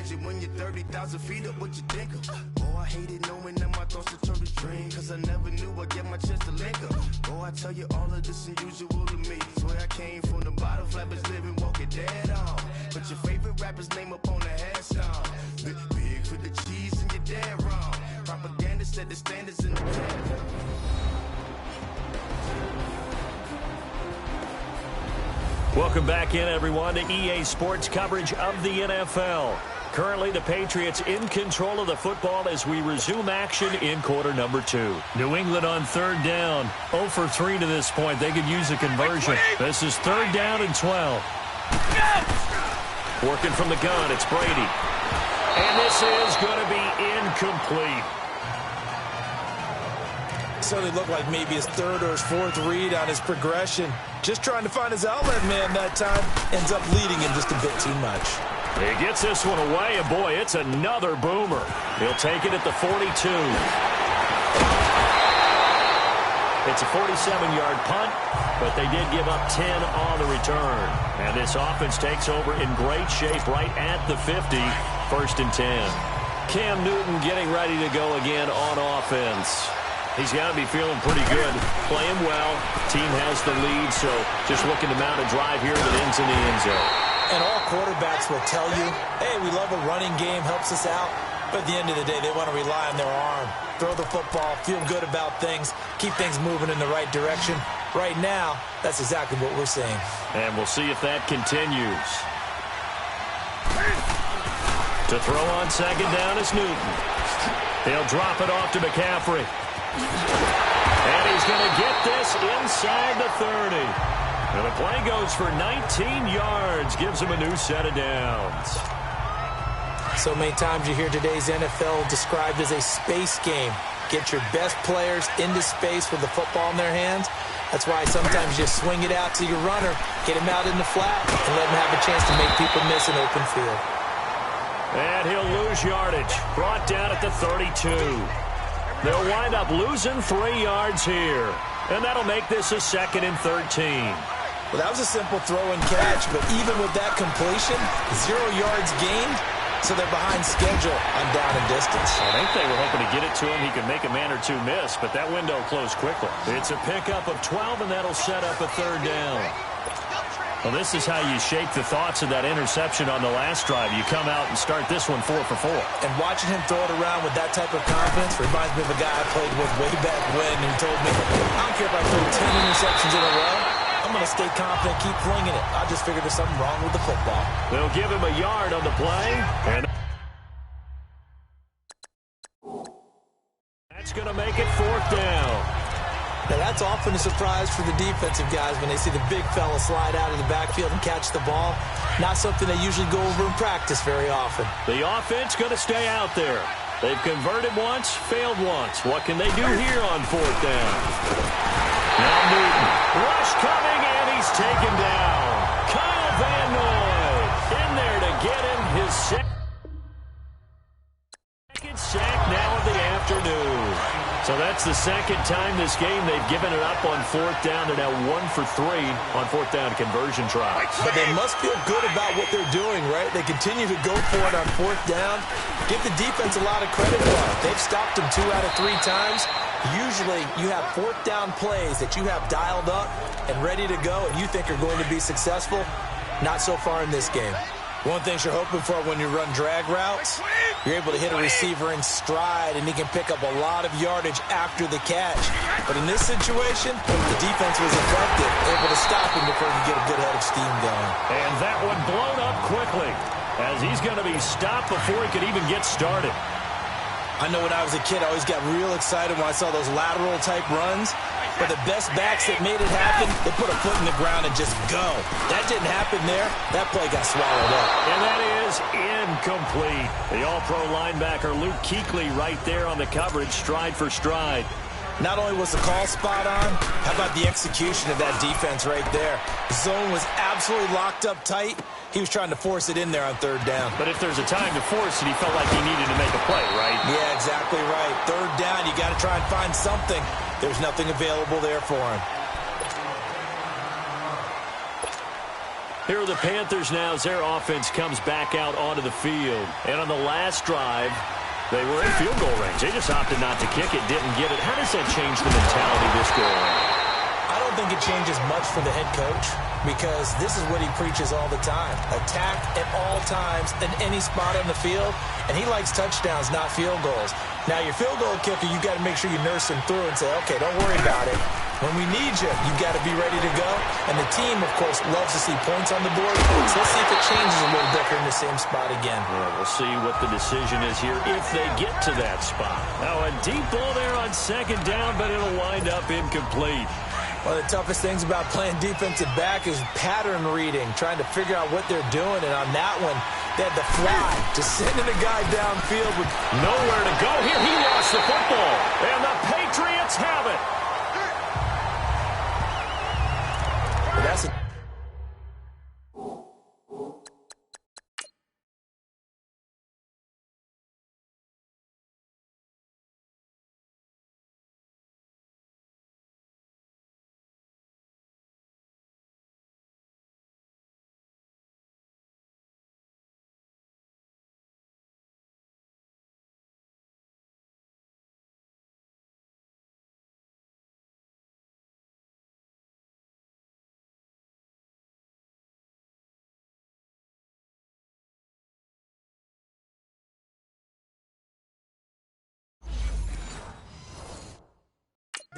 Imagine when you're 30,000 feet up, what you think of? Oh, I hated knowing that my thoughts would turn to dream, cause I never knew I'd get my chance to link up. Oh, I tell you all of this unusual to me. Swear I came from the bottom, flappers living, walking dead on. Put your favorite rapper's name up on the headstone. Big for the cheese and you're dead wrong. Propaganda set the standards in the past. Welcome back in, everyone, to EA Sports coverage of the NFL. Currently, the Patriots in control of the football as we resume action in quarter number 2. New England on third down. 0 for 3 to this point. They could use a conversion. This is third down and 12. Working from the gun, it's Brady. And this is going to be incomplete. Certainly looked like maybe his third or his fourth read on his progression. Just trying to find his outlet man that time. Ends up leading him just a bit too much. He gets this one away, and boy, it's another boomer. He'll take it at the 42. It's a 47-yard punt, but they did give up 10 on the return. And this offense takes over in great shape right at the 50, 1st and 10. Cam Newton getting ready to go again on offense. He's got to be feeling pretty good, playing well. Team has the lead, so just looking to mount a drive here that ends in the end zone. And all quarterbacks will tell you, hey, we love a running game, helps us out. But at the end of the day, they want to rely on their arm. Throw the football, feel good about things, keep things moving in the right direction. Right now, that's exactly what we're seeing. And we'll see if that continues. To throw on second down is Newton. They'll drop it off to McCaffrey. And he's going to get this inside the 30. And the play goes for 19 yards. Gives him a new set of downs. So many times you hear today's NFL described as a space game. Get your best players into space with the football in their hands. That's why sometimes you swing it out to your runner, get him out in the flat, and let him have a chance to make people miss an open field. And he'll lose yardage. Brought down at the 32. They'll wind up losing 3 yards here. And that'll make this a 2nd and 13. Well, that was a simple throw and catch, but even with that completion, 0 yards gained, so they're behind schedule on down and distance. I think they were hoping to get it to him. He could make a man or two miss, but that window closed quickly. It's a pickup of 12, and that'll set up a 3rd down. Well, this is how you shake the thoughts of that interception on the last drive. You come out and start this one 4 for 4. And watching him throw it around with that type of confidence reminds me of a guy I played with way back when who told me, I don't care if I throw 10 interceptions in a row. I'm going to stay confident, keep flinging it. I just figured there's something wrong with the football. They'll give him a yard on the play. And that's going to make it 4th down. Now, that's often a surprise for the defensive guys when they see the big fella slide out of the backfield and catch the ball. Not something they usually go over in practice very often. The offense going to stay out there. They've converted once, failed once. What can they do here on 4th down? Now Newton. Rush coming, and he's taken down. Kyle Van Noy in there to get him his second sack now of the afternoon. So that's the 2nd time this game they've given it up on 4th down. They're now 1 for 3 on 4th down conversion tries. But they must feel good about what they're doing, right? They continue to go for it on 4th down. Give the defense a lot of credit for it. They've stopped them 2 out of 3 times. Usually you have 4th down plays that you have dialed up and ready to go and you think are going to be successful. Not so far in this game. One thing you're hoping for when you run drag routes, you're able to hit a receiver in stride and he can pick up a lot of yardage after the catch. But in this situation, the defense was effective, able to stop him before he could get a good head of steam going. And that one blown up quickly as he's going to be stopped before he could even get started. I know when I was a kid, I always got real excited when I saw those lateral-type runs. But the best backs that made it happen, they put a foot in the ground and just go. That didn't happen there. That play got swallowed up. And that is incomplete. The all-pro linebacker Luke Kuechly right there on the coverage, stride for stride. Not only was the call spot on, how about the execution of that defense right there? The zone was absolutely locked up tight. He was trying to force it in there on 3rd down. But if there's a time to force it, he felt like he needed to make a play, right? Yeah, exactly right. 3rd down, you got to try and find something. There's nothing available there for him. Here are the Panthers now as their offense comes back out onto the field. And on the last drive, they were in field goal range. They just opted not to kick it, didn't get it. How does that change the mentality this go around? I don't think it changes much for the head coach because this is what he preaches all the time. Attack at all times in any spot on the field, and he likes touchdowns, not field goals. Now, your field goal kicker, you got to make sure you nurse him through and say, okay, don't worry about it. When we need you, you got to be ready to go. And the team, of course, loves to see points on the board. So let's see if it changes a little bit in the same spot again. Yeah, we'll see what the decision is here if they get to that spot. Now, a deep ball there on second down, but it'll wind up incomplete. One of the toughest things about playing defensive back is pattern reading, trying to figure out what they're doing. And on that one, they had to fly, just sending a guy downfield with nowhere to go. Here, he lost the football, and the Patriots have it. But that's a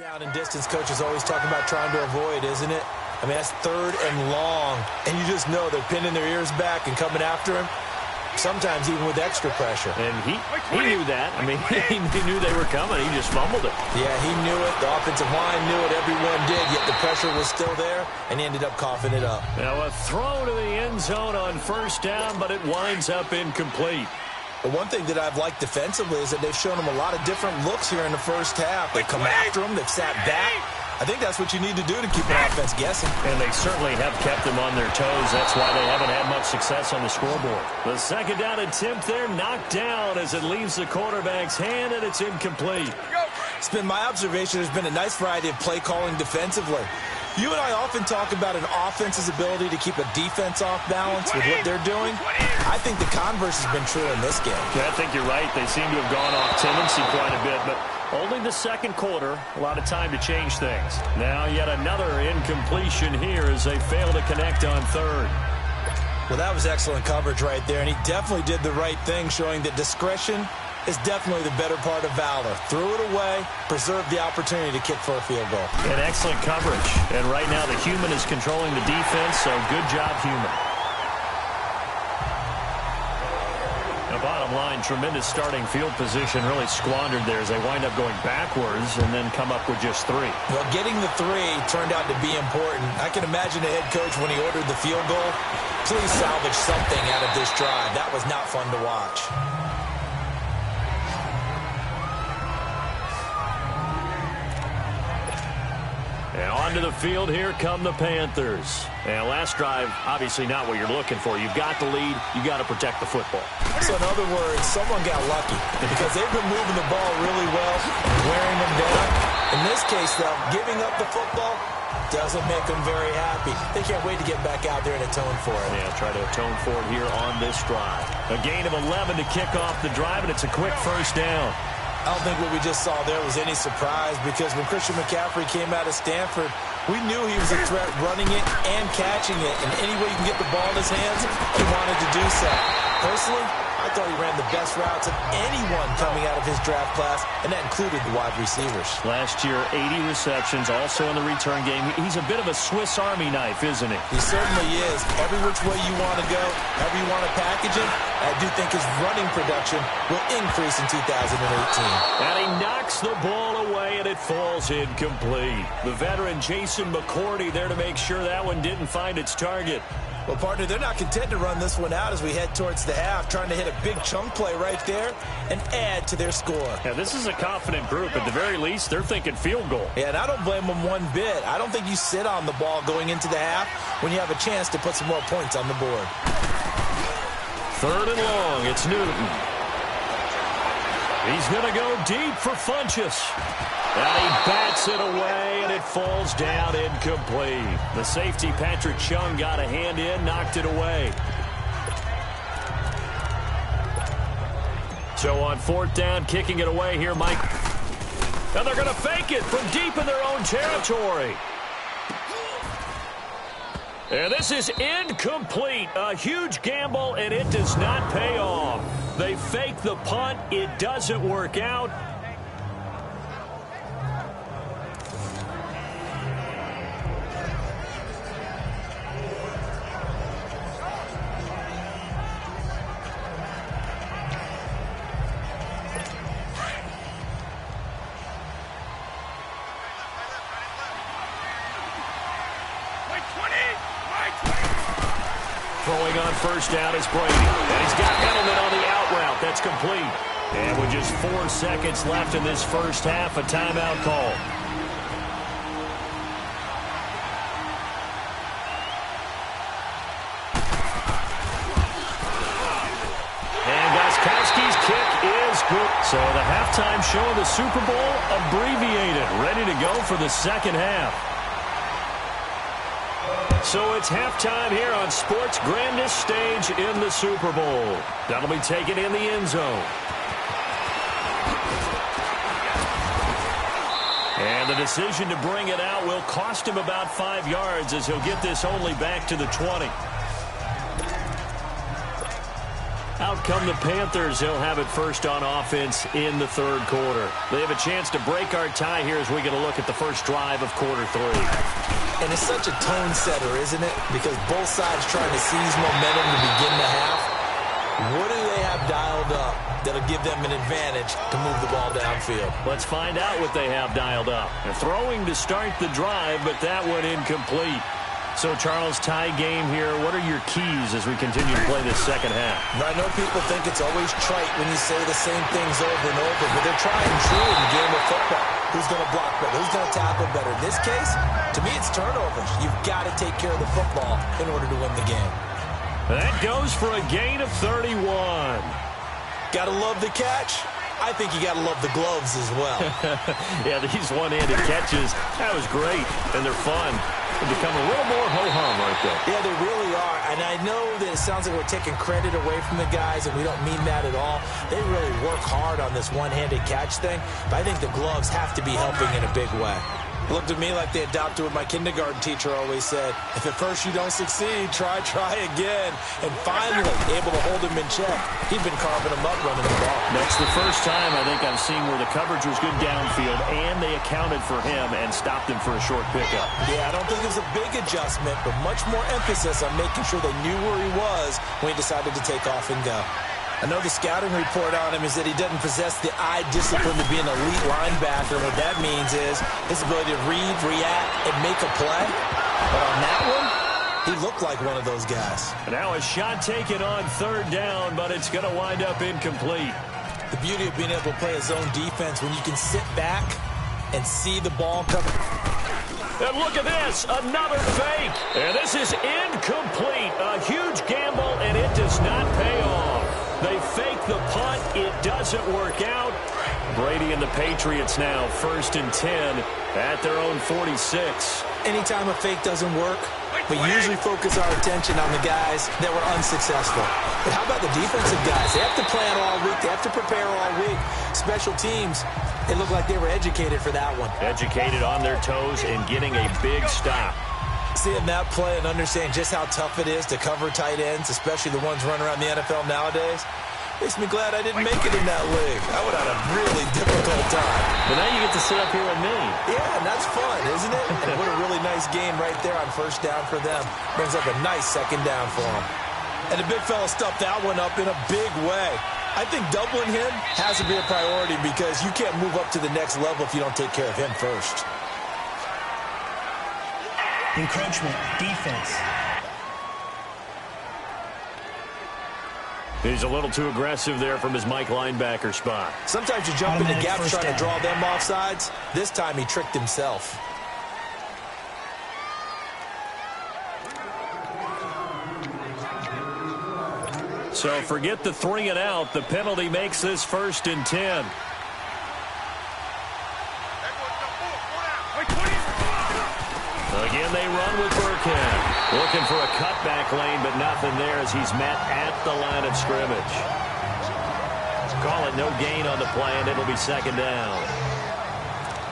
down and distance coaches always talking about trying to avoid, isn't it? I mean, that's third and long, and you just know they're pinning their ears back and coming after him, sometimes even with extra pressure. And he knew that. I mean, he knew they were coming. He just fumbled it. Yeah, he knew it. The offensive line knew it. Everyone did, yet the pressure was still there, and he ended up coughing it up. Now a throw to the end zone on first down, but it winds up incomplete. But one thing that I've liked defensively is that they've shown them a lot of different looks here in the first half. They've come after them. They've sat back. I think that's what you need to do to keep an offense guessing. And they certainly have kept them on their toes. That's why they haven't had much success on the scoreboard. The second down attempt there knocked down as it leaves the quarterback's hand, and it's incomplete. It's been my observation there's been a nice variety of play calling defensively. You and I often talk about an offense's ability to keep a defense off balance with what they're doing. I think the converse has been true in this game. Yeah, I think you're right. They seem to have gone off tendency quite a bit, but only the second quarter, a lot of time to change things. Now yet another incompletion here as they fail to connect on third. Well, that was excellent coverage right there, and he definitely did the right thing, showing that discretion is definitely the better part of valor. Threw it away, preserved the opportunity to kick for a field goal. And excellent coverage. And right now the human is controlling the defense, so good job, human. The bottom line, tremendous starting field position, really squandered there as they wind up going backwards and then come up with just three. Well, getting the three turned out to be important. I can imagine the head coach when he ordered the field goal, please salvage something out of this drive. That was not fun to watch. And onto the field, here come the Panthers. And last drive, obviously not what you're looking for. You've got the lead. You've got to protect the football. So in other words, someone got lucky because they've been moving the ball really well, wearing them down. In this case, though, giving up the football doesn't make them very happy. They can't wait to get back out there and atone for it. Yeah, try to atone for it here on this drive. A gain of 11 to kick off the drive, and it's a quick first down. I don't think what we just saw there was any surprise because when Christian McCaffrey came out of Stanford, we knew he was a threat running it and catching it. And any way you can get the ball in his hands, he wanted to do so. Personally, I thought he ran the best routes of anyone coming out of his draft class, and that included the wide receivers. Last year, 80 receptions, also in the return game. He's a bit of a Swiss Army knife, isn't he? He certainly is. Every which way you want to go, however you want to package him, I do think his running production will increase in 2018. And he knocks the ball away, and it falls incomplete. The veteran Jason McCourty there to make sure that one didn't find its target. Well, partner, they're not content to run this one out as we head towards the half, trying to hit a big chunk play right there and add to their score. Yeah, this is a confident group. At the very least, they're thinking field goal. Yeah, and I don't blame them one bit. I don't think you sit on the ball going into the half when you have a chance to put some more points on the board. Third and long, it's Newton. He's going to go deep for Funchess. And he bats it away, and it falls down incomplete. The safety, Patrick Chung, got a hand in, knocked it away. So on 4th down, kicking it away here, Mike. And they're going to fake it from deep in their own territory. And this is incomplete. A huge gamble, and it does not pay off. They fake the punt. It doesn't work out. Throwing on 1st down is Brady. And he's got Edelman on the out route. That's complete. And with just 4 seconds left in this first half, a timeout call. And Gostkowski's kick is good. So the halftime show of the Super Bowl abbreviated. Ready to go for the second half. So it's halftime here on sports' grandest stage in the Super Bowl. That'll be taken in the end zone. And the decision to bring it out will cost him about 5 yards as he'll get this only back to the 20. Out come the Panthers. They'll have it first on offense in the 3rd quarter. They have a chance to break our tie here as we get a look at the first drive of quarter 3. And it's such a tone setter, isn't it? Because both sides trying to seize momentum to begin the half. What do they have dialed up that'll give them an advantage to move the ball downfield? Let's find out what they have dialed up. They're throwing to start the drive, but that one incomplete. So, Charles, tie game here. What are your keys as we continue to play this second half? I know people think it's always trite when you say the same things over and over, but they're trying true in the game of football. Who's going to block better? Who's going to tackle better? In this case, to me, it's turnovers. You've got to take care of the football in order to win the game. That goes for a gain of 31. Got to love the catch. I think you got to love the gloves as well. Yeah, these one-handed catches, that was great, and they're fun. They become a little more ho-hum, aren't they? Yeah, they really are. And I know that it sounds like we're taking credit away from the guys, and we don't mean that at all. They really work hard on this one-handed catch thing, but I think the gloves have to be helping in a big way. It looked at me like they adopted what my kindergarten teacher always said. If at first you don't succeed, try again. And finally, able to hold him in check. He'd been carving him up running the ball. That's the first time I think I've seen where the coverage was good downfield, and they accounted for him and stopped him for a short pickup. Yeah, I don't think it was a big adjustment, but much more emphasis on making sure they knew where he was when he decided to take off and go. I know the scouting report on him is that he doesn't possess the eye discipline to be an elite linebacker. What that means is his ability to read, react, and make a play. But on that one, he looked like one of those guys. Now a shot taken on 3rd down, but it's going to wind up incomplete. The beauty of being able to play a zone defense when you can sit back and see the ball coming. And look at this, another fake. And this is incomplete. A huge gamble, and it does not pay off. They fake the punt. It doesn't work out. Brady and the Patriots now 1st and 10 at their own 46. Anytime a fake doesn't work, we usually focus our attention on the guys that were unsuccessful. But how about the defensive guys? They have to plan all week. They have to prepare all week. Special teams, it looked like they were educated for that one. Educated on their toes and getting a big stop. Seeing that play and understanding just how tough it is to cover tight ends, especially the ones running around the NFL nowadays, makes me glad I didn't make it in that league. I would have had a really difficult time. But now you get to sit up here with me. Yeah, and that's fun, isn't it? And what a really nice game right there on 1st down for them. Brings up a nice 2nd down for them. And the big fella stuffed that one up in a big way. I think doubling him has to be a priority because you can't move up to the next level if you don't take care of him first. Encroachment, defense. He's a little too aggressive there from his Mike linebacker spot. Sometimes you jump in the gap trying to draw them off sides. This time he tricked himself. So forget the 3 and out. The penalty makes this 1st and 10. Again, they run with Burkhead. Looking for a cutback lane, but nothing there as he's met at the line of scrimmage. Call it no gain on the play, and it'll be 2nd down.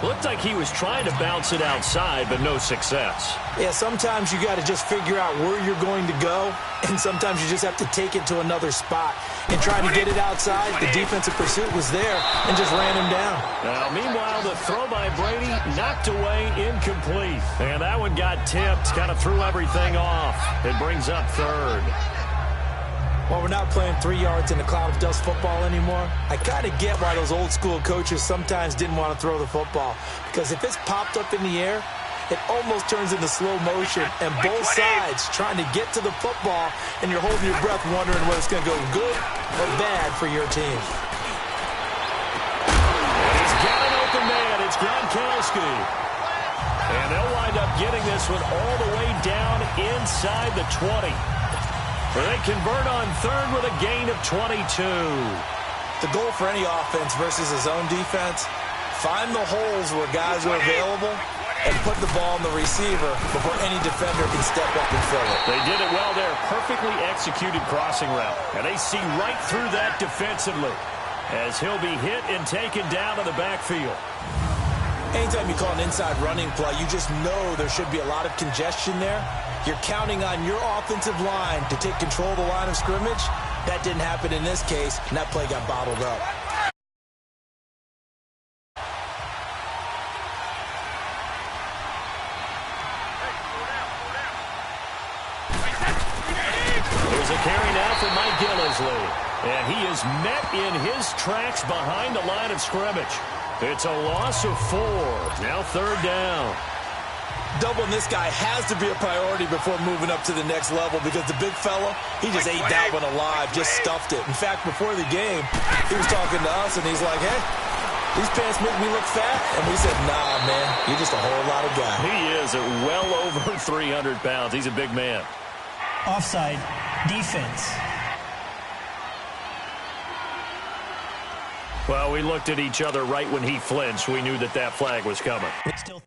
Looked like he was trying to bounce it outside, but no success. Yeah, sometimes you got to just figure out where you're going to go, and sometimes you just have to take it to another spot. And trying to get it outside, the defensive pursuit was there and just ran him down. Now, meanwhile, the throw by Brady knocked away, incomplete. And that one got tipped, kind of threw everything off. It brings up 3rd. Well, we're not playing 3 yards in a cloud of dust football anymore. I kind of get why those old school coaches sometimes didn't want to throw the football. Because if it's popped up in the air, it almost turns into slow motion. And both sides trying to get to the football, and you're holding your breath wondering whether it's going to go good or bad for your team. And he's got an open man. It's Gronkowski. And they'll wind up getting this one all the way down inside the 20. Where they convert on 3rd with a gain of 22. The goal for any offense versus a zone defense, find the holes where guys are available and put the ball on the receiver before any defender can step up and fill it. They did it well there. Perfectly executed crossing route. And they see right through that defensively as he'll be hit and taken down in the backfield. Anytime you call an inside running play, you just know there should be a lot of congestion there. You're counting on your offensive line to take control of the line of scrimmage. That didn't happen in this case, and that play got bottled up. There's a carry now for Mike Gillisley. And he is met in his tracks behind the line of scrimmage. It's a loss of 4. Now 3rd down. Doubling this guy has to be a priority before moving up to the next level because the big fella, he just ate that one alive, just stuffed it. In fact, before the game, he was talking to us, and he's like, hey, these pants make me look fat. And we said, nah, man, you're just a whole lot of guy. He is at well over 300 pounds. He's a big man. Offside. Defense. Well, we looked at each other right when he flinched. We knew that that flag was coming. Still.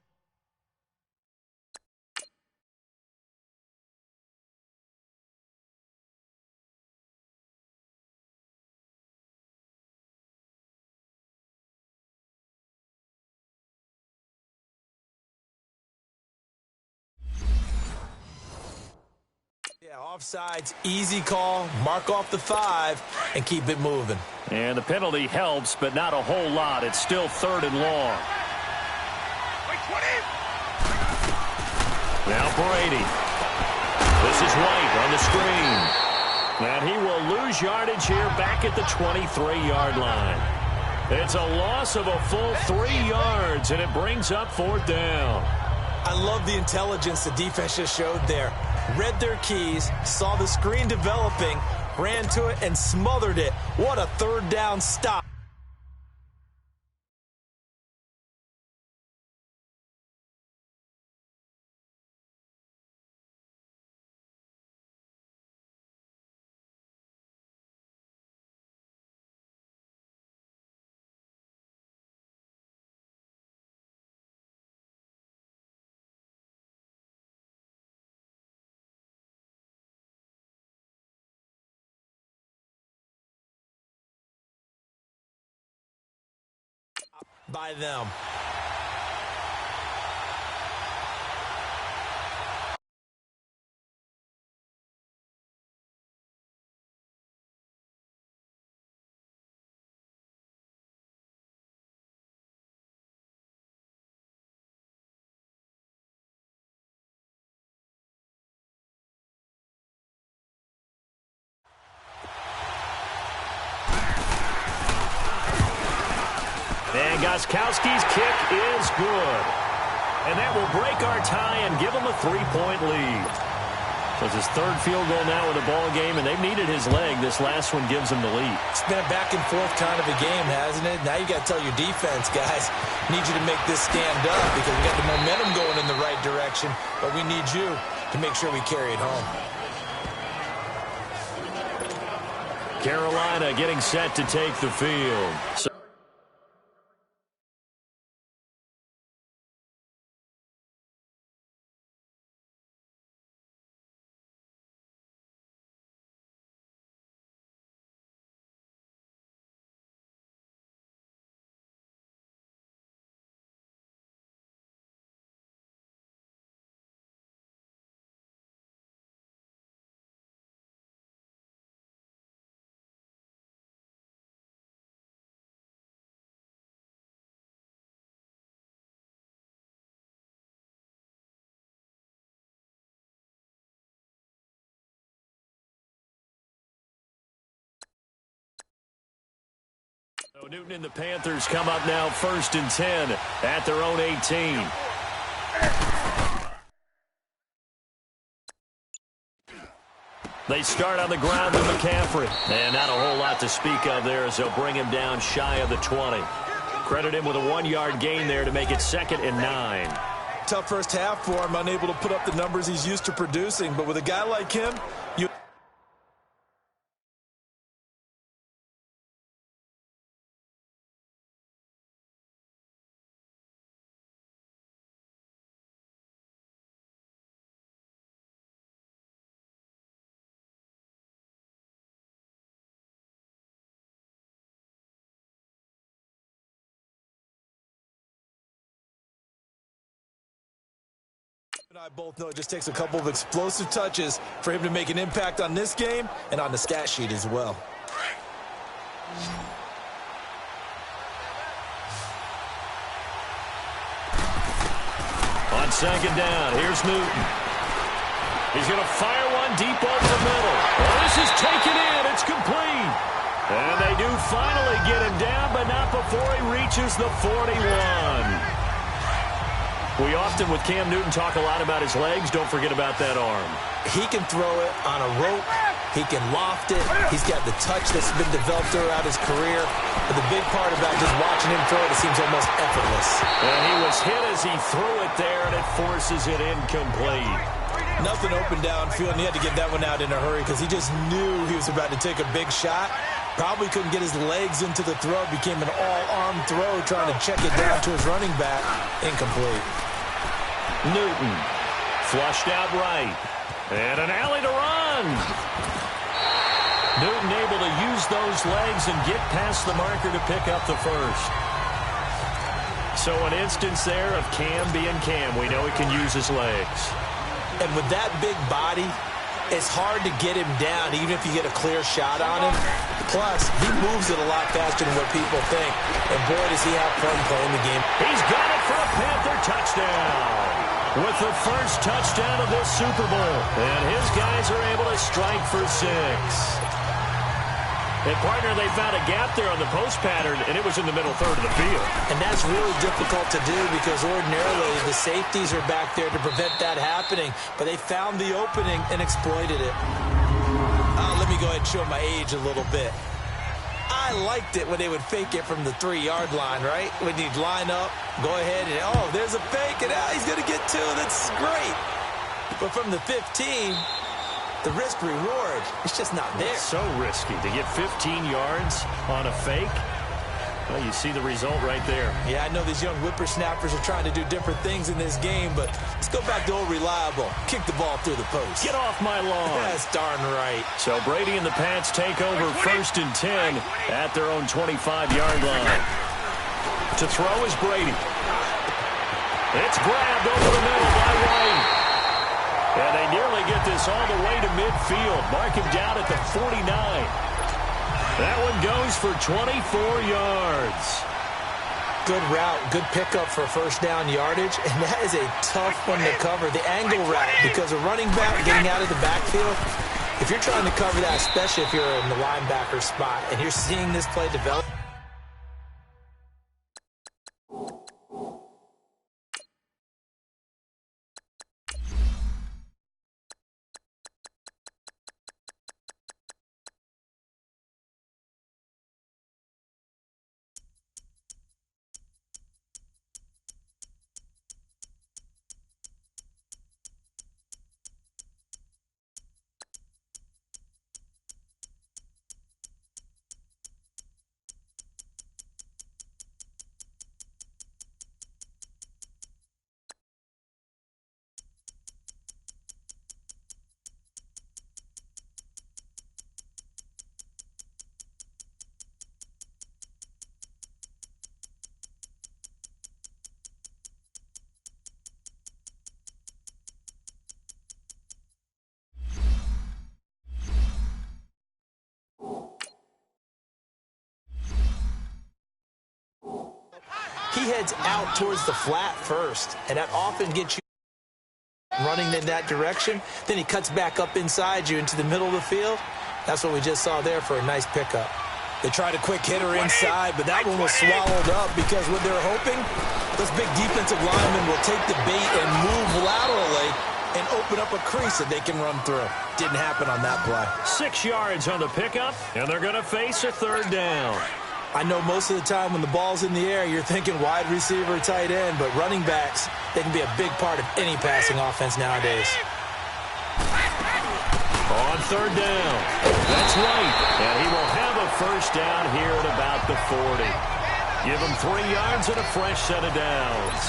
Yeah, offsides, easy call, mark off the 5, and keep it moving. And the penalty helps, but not a whole lot. It's still 3rd and long. Now Brady. This is White on the screen. And he will lose yardage here back at the 23-yard line. It's a loss of a full 3 yards, and it brings up 4th down. I love the intelligence the defense just showed there. Read their keys, saw the screen developing, ran to it, and smothered it. What a 3rd down stop. By them. And Gostkowski's kick is good. And that will break our tie and give them a 3-point lead. So it's his 3rd field goal now in the ball game, and they've needed his leg. This last one gives them the lead. It's been a back and forth kind of a game, hasn't it? Now you got to tell your defense, guys, need you to make this stand up because we got the momentum going in the right direction, but we need you to make sure we carry it home. Carolina getting set to take the field. So Newton and the Panthers come up now 1st and 10 at their own 18. They start on the ground with McCaffrey. And not a whole lot to speak of there as they'll bring him down shy of the 20. Credit him with a 1-yard gain there to make it 2nd and 9. Tough first half for him, unable to put up the numbers he's used to producing. But with a guy like him, you... and I both know it just takes a couple of explosive touches for him to make an impact on this game and on the stat sheet as well. On 2nd down, here's Newton. He's going to fire one deep over the middle. Oh, this is taken in. It's complete. And they do finally get him down, but not before he reaches the 41. We often, with Cam Newton, talk a lot about his legs. Don't forget about that arm. He can throw it on a rope. He can loft it. He's got the touch that's been developed throughout his career. But the big part about just watching him throw it seems almost effortless. And he was hit as he threw it there, and it forces it incomplete. Nothing open downfield, and he had to get that one out in a hurry because he just knew he was about to take a big shot. Probably couldn't get his legs into the throw. Became an all-arm throw trying to check it down to his running back. Incomplete. Newton flushed out right. And an alley to run. Newton able to use those legs and get past the marker to pick up the first. So an instance there of Cam being Cam. We know he can use his legs. And with that big body, it's hard to get him down even if you get a clear shot on him. Plus, he moves it a lot faster than what people think. And boy, does he have fun playing the game. He's got it for a Panther touchdown. With the first touchdown of this Super Bowl. And his guys are able to strike for 6. And, partner, they found a gap there on the post pattern, and it was in the middle third of the field. And that's really difficult to do because ordinarily the safeties are back there to prevent that happening. But they found the opening and exploited it. Let me go ahead and show my age a little bit. I liked it when they would fake it from the 3-yard line, right? When you'd line up, go ahead and, oh, there's a fake, and he's going to get 2. That's great. But from the 15, the risk-reward, it's just not there. It's so risky to get 15 yards on a fake. Well, you see the result right there. Yeah, I know these young whippersnappers are trying to do different things in this game, but let's go back to old reliable. Kick the ball through the post. Get off my lawn. That's darn right. So Brady and the Pats take over 1st and 10 at their own 25-yard line. To throw is Brady. It's grabbed over the middle by White. And they nearly get this all the way to midfield. Mark him down at the 49. That one goes for 24 yards. Good route, good pickup for first down yardage, and that is a tough one to cover. The angle route, because a running back getting out of the backfield, if you're trying to cover that, especially if you're in the linebacker spot, and you're seeing this play develop, he heads out towards the flat first, and that often gets you running in that direction. Then he cuts back up inside you into the middle of the field. That's what we just saw there for a nice pickup. They tried a quick hitter inside, but that one was swallowed up because what they're hoping, those big defensive linemen will take the bait and move laterally and open up a crease that they can run through. Didn't happen on that play. 6 yards on the pickup, and they're going to face a third down. I know most of the time when the ball's in the air, you're thinking wide receiver, tight end, but running backs, they can be a big part of any passing offense nowadays. On third down. That's right. And he will have a first down here at about the 40. Give him 3 yards and a fresh set of downs.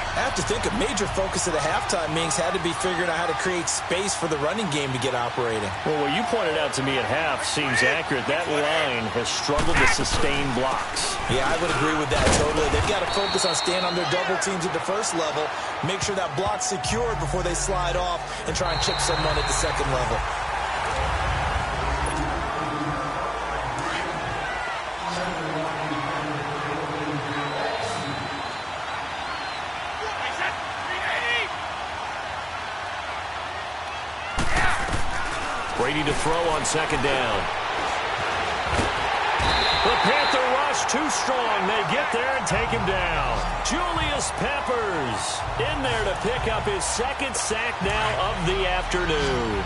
I have to think a major focus of the halftime meetings had to be figuring out how to create space for the running game to get operating. Well, what you pointed out to me at half seems accurate. That line has struggled to sustain blocks. Yeah, I would agree with that totally. They've got to focus on staying on their double teams at the first level, make sure that block's secured before they slide off and try and chip someone at the second level. Brady to throw on second down. The Panther rush too strong. They get there and take him down. Julius Peppers in there to pick up his second sack now of the afternoon.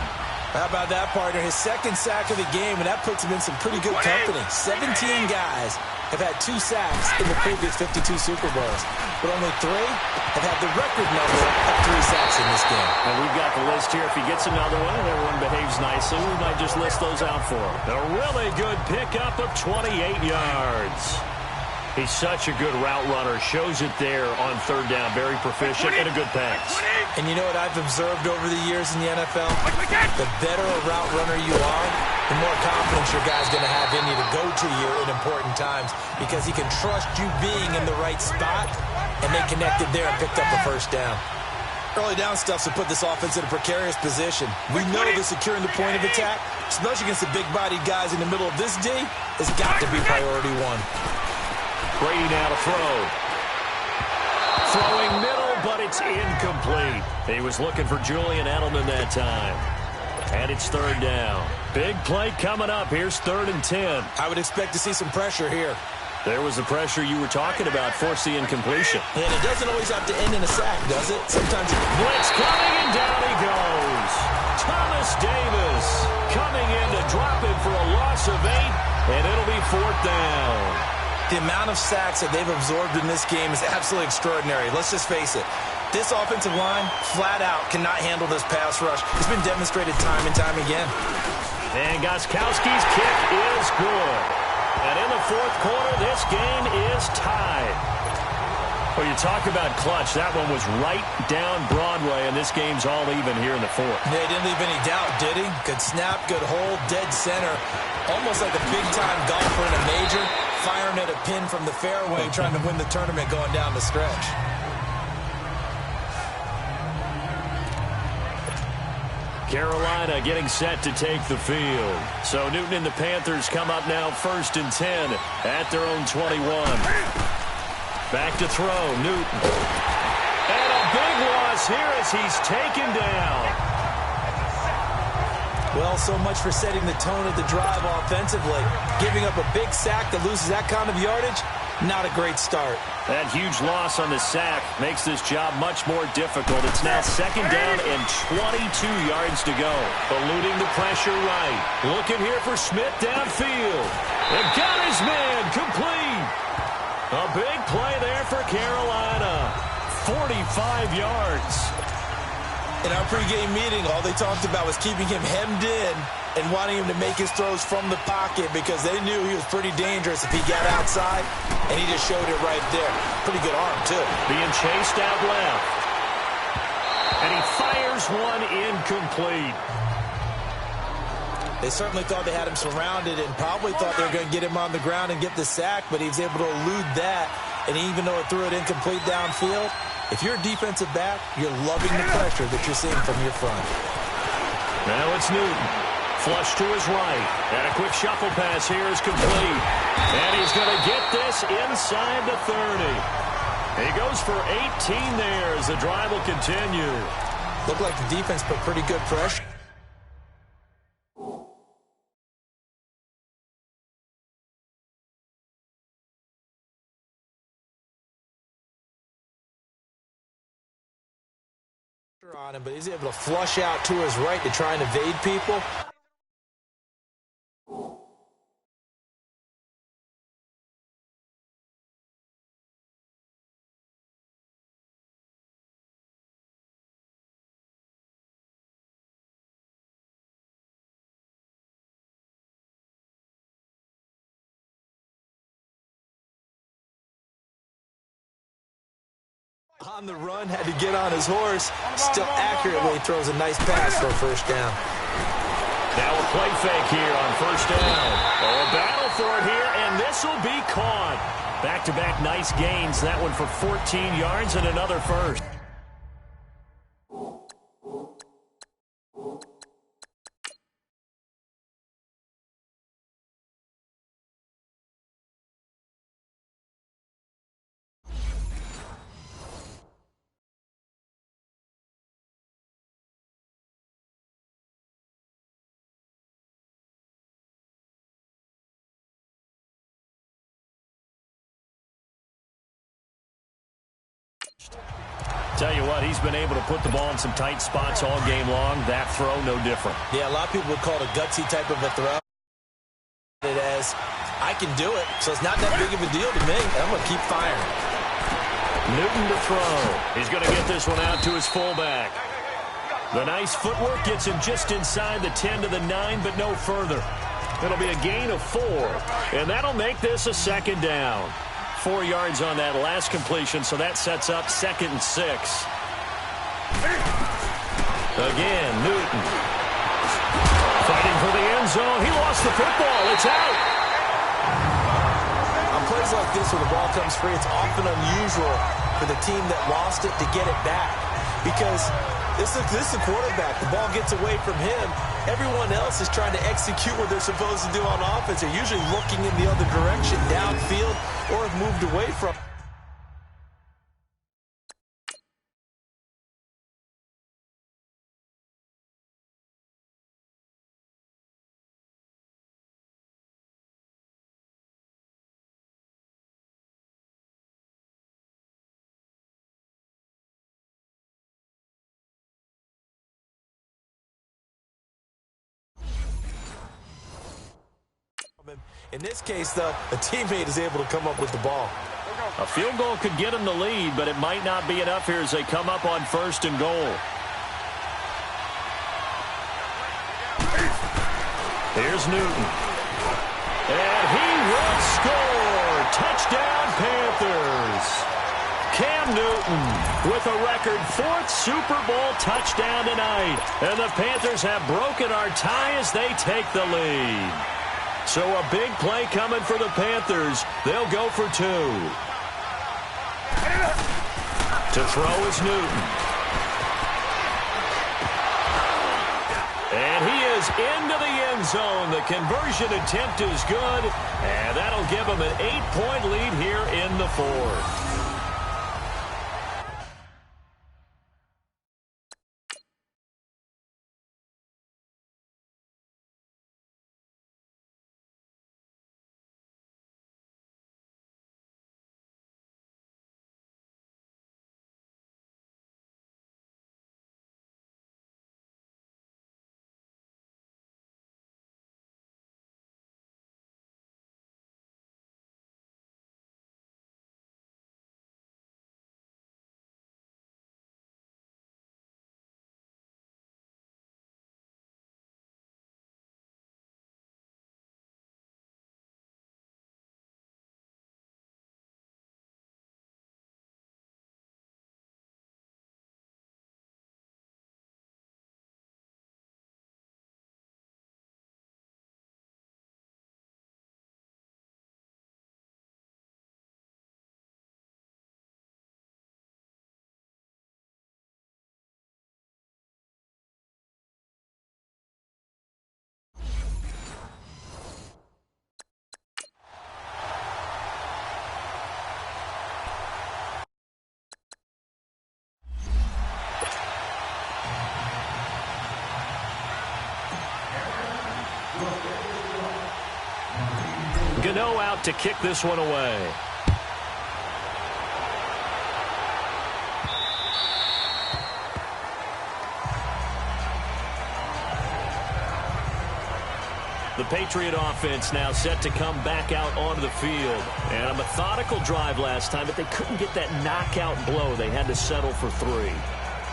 How about that, partner? His second sack of the game, and that puts him in some pretty good company. 17 guys have had 2 sacks in the previous 52 Super Bowls, but only 3 have had the record number of 3 sacks in this game. And we've got the list here. If he gets another one and everyone behaves nicely, we might just list those out for him. A really good pickup of 28 yards. He's such a good route runner. Shows it there on third down. Very proficient and a good pass. And you know what I've observed over the years in the NFL? The better a route runner you are, the more confidence your guy's going to have in you to go to you in important times because he can trust you being in the right spot, and they connected there and picked up a first down. Early down stuff to put this offense in a precarious position. We know that securing the point of attack, especially against the big-bodied guys in the middle of this D, has got to be priority one. Brady now to throw. Throwing middle, but it's incomplete. He was looking for Julian Edelman that time. And it's third down. Big play coming up. Here's 3rd and 10. I would expect to see some pressure here. There was the pressure you were talking about, force the incompletion. And it doesn't always have to end in a sack, does it? Sometimes blitz coming, and down he goes. Thomas Davis coming in to drop him for a loss of 8, and it'll be 4th down. The amount of sacks that they've absorbed in this game is absolutely extraordinary. Let's just face it. This offensive line, flat out, cannot handle this pass rush. It's been demonstrated time and time again. And Gostkowski's kick is good. And in the 4th quarter, this game is tied. Well, you talk about clutch. That one was right down Broadway, and this game's all even here in the 4th. Yeah, he didn't leave any doubt, did he? Good snap, good hold, dead center. Almost like a big-time golfer in a major, firing at a pin from the fairway, trying to win the tournament going down the stretch. Carolina getting set to take the field. So Newton and the Panthers come up now 1st and 10 at their own 21. Back to throw, Newton. And a big loss here as he's taken down. Well, so much for setting the tone of the drive offensively. Giving up a big sack that loses that kind of yardage, not a great start. That huge loss on the sack makes this job much more difficult. It's now 2nd down and 22 yards to go. Eluding the pressure right. Looking here for Smith downfield. And got his man complete. A big play there for Carolina. 45 yards. In our pregame meeting, all they talked about was keeping him hemmed in and wanting him to make his throws from the pocket because they knew he was pretty dangerous if he got outside, and he just showed it right there. Pretty good arm, too. Being chased out left. And he fires one incomplete. They certainly thought they had him surrounded and probably thought they were going to get him on the ground and get the sack, but he was able to elude that, and even though it threw it incomplete downfield, if you're a defensive back, you're loving the pressure that you're seeing from your front. Now it's Newton. Flush to his right. And a quick shuffle pass here is complete. And he's going to get this inside the 30. He goes for 18 there as the drive will continue. Looked like the defense put pretty good pressure on him, but he's able to flush out to his right to try and evade people. On the run, had to get on his horse. Still accurately throws a nice pass for a first down. Now a play fake here on first down. Oh, a battle for it here, and this will be caught. Back-to-back nice gains. That one for 14 yards and another first. Tell you what, he's been able to put the ball in some tight spots all game long. That throw, no different. Yeah, a lot of people would call it a gutsy type of a throw. It as, I can do it, so it's not that big of a deal to me. I'm going to keep firing. Newton to throw. He's going to get this one out to his fullback. The nice footwork gets him just inside the 10 to the 9, but no further. It'll be a gain of 4, and that'll make this a second down. 4 yards on that last completion, so that sets up 2nd and 6. Again, Newton. Fighting for the end zone. He lost the football. It's out. On plays like this, when the ball comes free, it's often unusual for the team that lost it to get it back. Because this is the quarterback. The ball gets away from him. Everyone else is trying to execute what they're supposed to do on offense. They're usually looking in the other direction, downfield, or have moved away from. In this case, though, a teammate is able to come up with the ball. A field goal could get him the lead, but it might not be enough here as they come up on 1st and goal. Here's Newton. And he will score! Touchdown, Panthers! Cam Newton with a record 4th Super Bowl touchdown tonight. And the Panthers have broken our tie as they take the lead. So a big play coming for the Panthers. They'll go for 2. To throw is Newton. And he is into the end zone. The conversion attempt is good. And that'll give him an 8-point lead here in the 4th. Gano out to kick this one away. The Patriot offense now set to come back out onto the field. And a methodical drive last time, but they couldn't get that knockout blow. They had to settle for 3.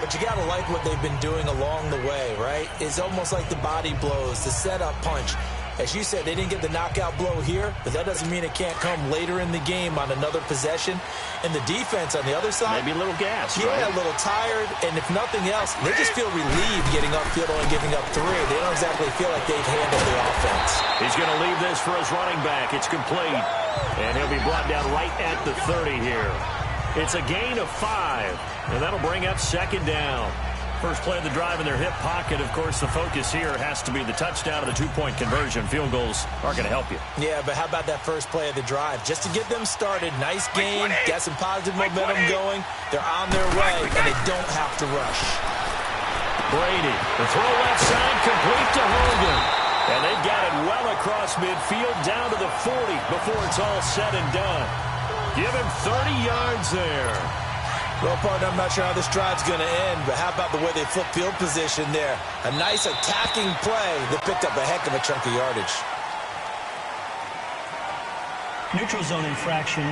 But you got to like what they've been doing along the way, right? It's almost like the body blows, the setup punch. As you said, they didn't get the knockout blow here, but that doesn't mean it can't come later in the game on another possession. And the defense on the other side, maybe a little gas, yeah, right? A little tired. And if nothing else, they just feel relieved getting upfield and giving up 3. They don't exactly feel like they've handled the offense. He's going to leave this for his running back. It's complete. And he'll be brought down right at the 30 here. It's a gain of 5, and that'll bring up second down. First play of the drive in their hip pocket. Of course, the focus here has to be the touchdown of the 2-point conversion. Field goals aren't going to help you. Yeah, but how about that first play of the drive? Just to get them started, nice game, got some positive momentum going. They're on their way, and they don't have to rush. Brady, the throw left side, complete to Hogan. And they've got it well across midfield, down to the 40 before it's all said and done. Give him 30 yards there. Well, partner, I'm not sure how this drive's going to end, but how about the way they flip field position there? A nice attacking play that picked up a heck of a chunk of yardage. Neutral zone infraction,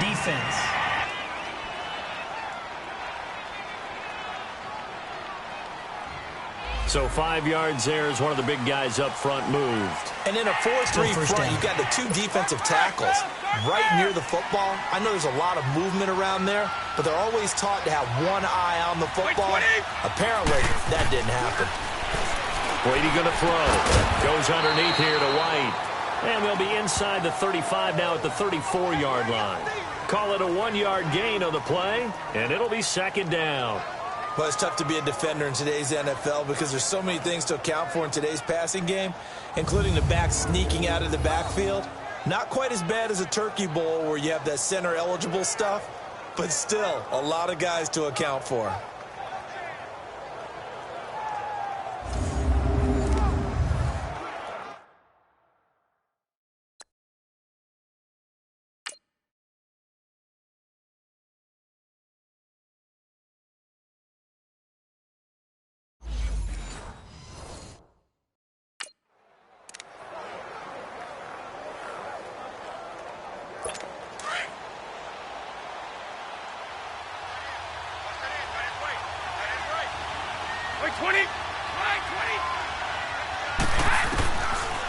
defense. So 5 yards there as one of the big guys up front moved. And in a 4-3 front, you've got the 2 defensive tackles right near the football. I know there's a lot of movement around there, but they're always taught to have one eye on the football. Apparently, that didn't happen. Brady going to throw. Goes underneath here to White. And they'll be inside the 35 now at the 34-yard line. Call it a 1-yard gain on the play, and it'll be second down. Well, it's tough to be a defender in today's NFL because there's so many things to account for in today's passing game, including the back sneaking out of the backfield. Not quite as bad as a Turkey Bowl where you have that center-eligible stuff, but still a lot of guys to account for.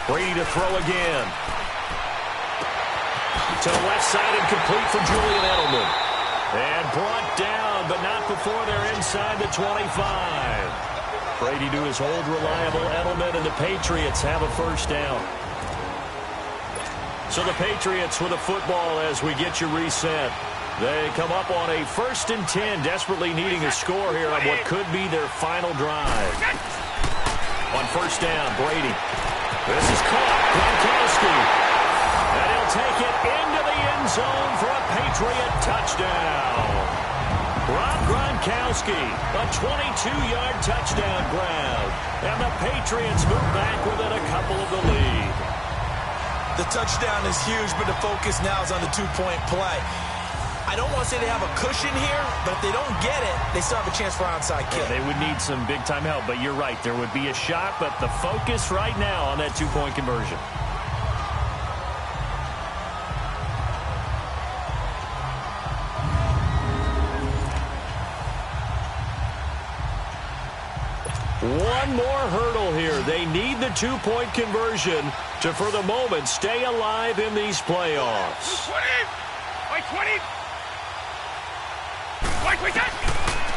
Brady to throw again. To the left side and complete for Julian Edelman. And brought down, but not before they're inside the 25. Brady to his old reliable Edelman, and the Patriots have a first down. So the Patriots with a football as we get you reset. They come up on a 1st and 10, desperately needing a score here on what could be their final drive. On first down, Brady. This is caught. Gronkowski. And he'll take it into the end zone for a Patriot touchdown. Rob Gronkowski, a 22-yard touchdown grab. And the Patriots move back within a couple of the lead. The touchdown is huge, but the focus now is on the 2-point play. I don't want to say they have a cushion here, but if they don't get it, they still have a chance for onside kick. Yeah, they would need some big-time help, but you're right. There would be a shot, but the focus right now on that 2-point conversion. One more hurdle here. They need the 2-point conversion to, for the moment, stay alive in these playoffs. 20! By 20!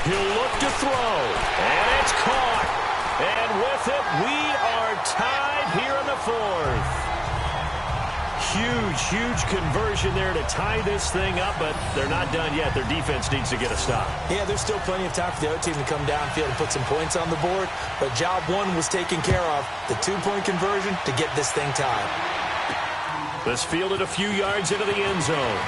He'll look to throw, and it's caught. And with it, we are tied here in the 4th. Huge conversion there to tie this thing up, but they're not done yet. Their defense needs to get a stop. Yeah, there's still plenty of time for the other team to come downfield and put some points on the board, but job 1 was taken care of. The 2-point conversion to get this thing tied. This fielded a few yards into the end zone.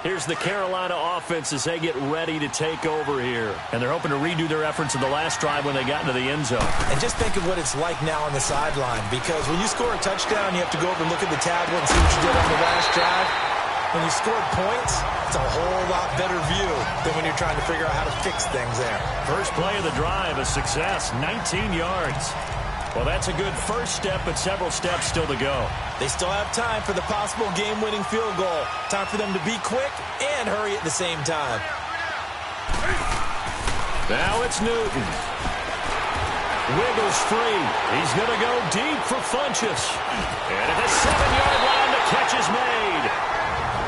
Here's here's the Carolina offense as they get ready to take over here. And they're hoping to redo their efforts in the last drive when they got into the end zone. And just think of what it's like now on the sideline, because when you score a touchdown, you have to go over and look at the tablet and see what you did on the last drive. When you scored points, it's a whole lot better view than when you're trying to figure out how to fix things there. First play of the drive, a success, 19 yards. Well, that's a good first step, but several steps still to go. They still have time for the possible game-winning field goal. Time for them to be quick and hurry at the same time. Now it's Newton. Wiggles free. He's going to go deep for Funchess. And at the 7-yard line, the catch is made.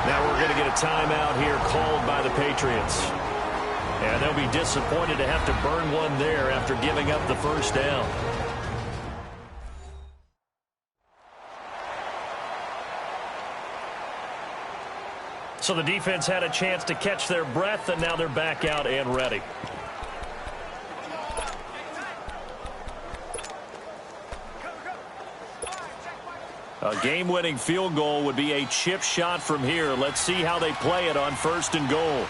Now we're going to get a timeout here called by the Patriots. And they'll be disappointed to have to burn one there after giving up the first down. So the defense had a chance to catch their breath, and now they're back out and ready. A game-winning field goal would be a chip shot from here. Let's see how they play it on 1st and goal.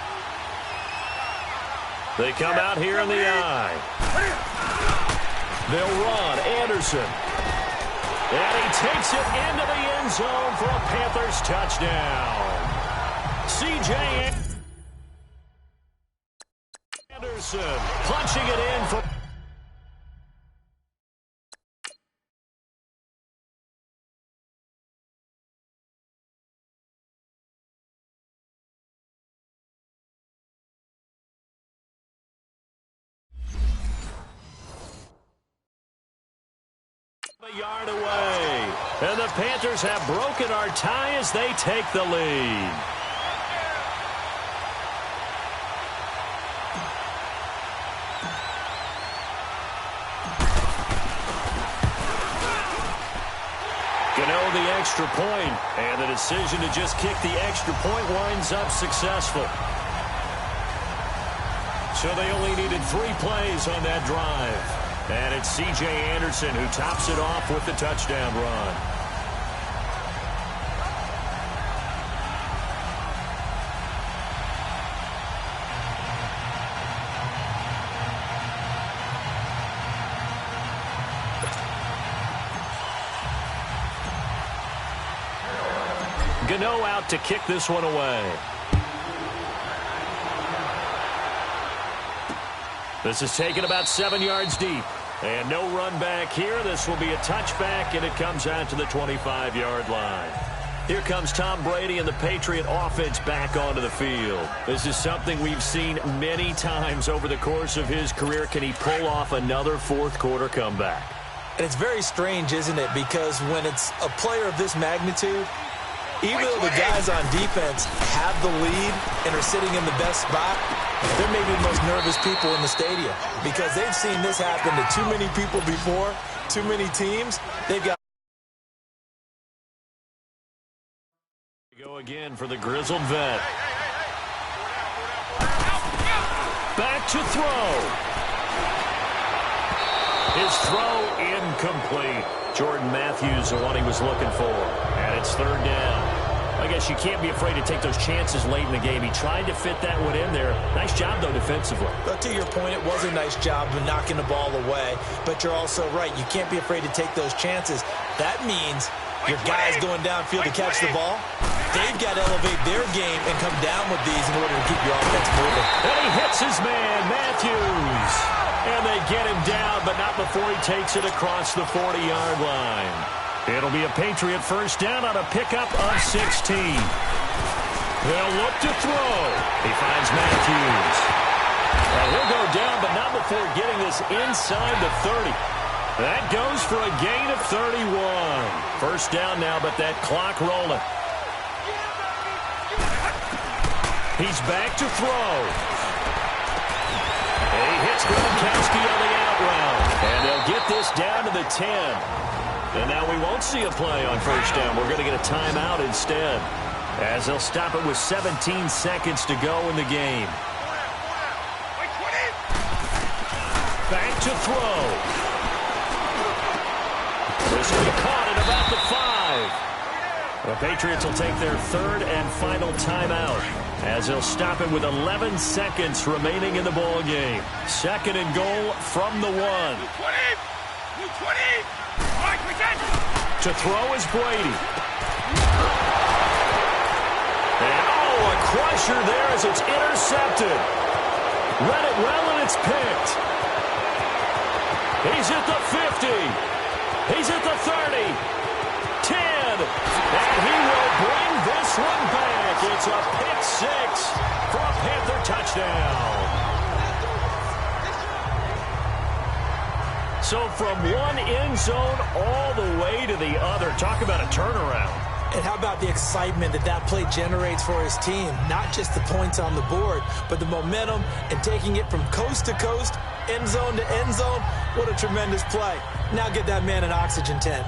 They come out here in the eye. They'll run. Anderson. And he takes it into the end zone for a Panthers touchdown. C.J. Anderson punching it in for... A yard away. And the Panthers have broken our tie as they take the lead. Gano the extra point, and the decision to just kick the extra point winds up successful. So they only needed 3 plays on that drive. And it's C.J. Anderson who tops it off with the touchdown run. Gano out to kick this one away. This is taken about 7 yards deep. And no run back here. This will be a touchback, and it comes out to the 25-yard line. Here comes Tom Brady and the Patriot offense back onto the field. This is something we've seen many times over the course of his career. Can he pull off another fourth-quarter comeback? And it's very strange, isn't it? Because when it's a player of this magnitude, even though the guys on defense have the lead and are sitting in the best spot, they're maybe the most nervous people in the stadium because they've seen this happen to too many people before, too many teams. They've got to go again for the grizzled vet. Back to throw. His throw incomplete. Jordan Matthews, the one he was looking for. And it's 3rd down. I guess you can't be afraid to take those chances late in the game. He tried to fit that one in there. Nice job, though, defensively. But to your point, it was a nice job of knocking the ball away. But you're also right. You can't be afraid to take those chances. That means your guys going downfield to catch the ball, they've got to elevate their game and come down with these in order to keep your offense moving. And he hits his man, Matthews. And they get him down, but not before he takes it across the 40-yard line. It'll be a Patriot first down on a pickup of 16. They'll look to throw. He finds Matthews. And he'll go down, but not before getting this inside the 30. That goes for a gain of 31. First down now, but that clock rolling. He's back to throw. And he hits Gronkowski on the out route. And they'll get this down to the 10. And now we won't see a play on first down. We're going to get a timeout instead, as they'll stop it with 17 seconds to go in the game. Back to throw. This will be caught at about the 5. The Patriots will take their third and final timeout as they'll stop it with 11 seconds remaining in the ball game. Second and goal from the 1. 20! 20! Mike, we can! To throw is Brady. And a crusher there as it's intercepted. Read it well and it's picked. He's at the 50. He's at the 30. 10. And he will bring this one back. It's a pick 6 for a Panther touchdown. So from one end zone all the way to the other. Talk about a turnaround. And how about the excitement that play generates for his team? Not just the points on the board, but the momentum and taking it from coast to coast, end zone to end zone. What a tremendous play. Now get that man an oxygen tent.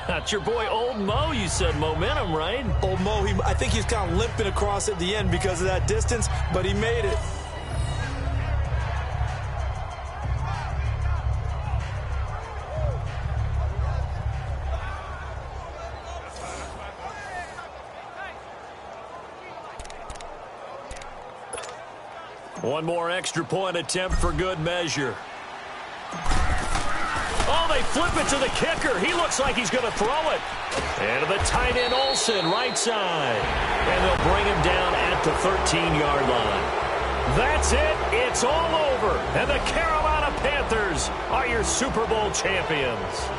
It's your boy Old Mo, you said. Momentum, right? Old Mo, I think he's kind of limping across at the end because of that distance, but he made it. One more extra point attempt for good measure. Oh, they flip it to the kicker. He looks like he's going to throw it. And to the tight end, Olsen, right side. And they'll bring him down at the 13-yard line. That's it. It's all over. And the Carolina Panthers are your Super Bowl champions.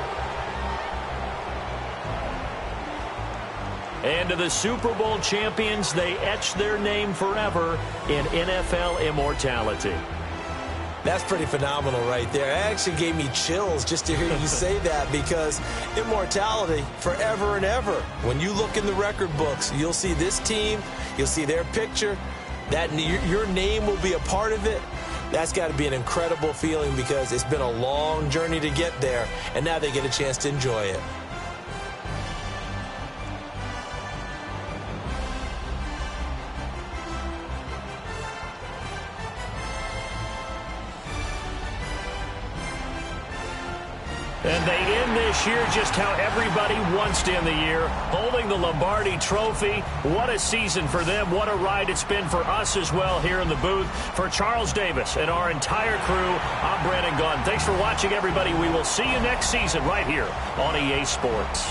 And to the Super Bowl champions, they etch their name forever in NFL immortality. That's pretty phenomenal right there. It actually gave me chills just to hear you say that, because immortality forever and ever. When you look in the record books, you'll see this team, you'll see their picture, that your name will be a part of it. That's got to be an incredible feeling, because it's been a long journey to get there, and now they get a chance to enjoy it. And they end this year just how everybody wants to end the year, holding the Lombardi Trophy. What a season for them. What a ride it's been for us as well here in the booth. For Charles Davis and our entire crew, I'm Brandon Gunn. Thanks for watching, everybody. We will see you next season right here on EA Sports.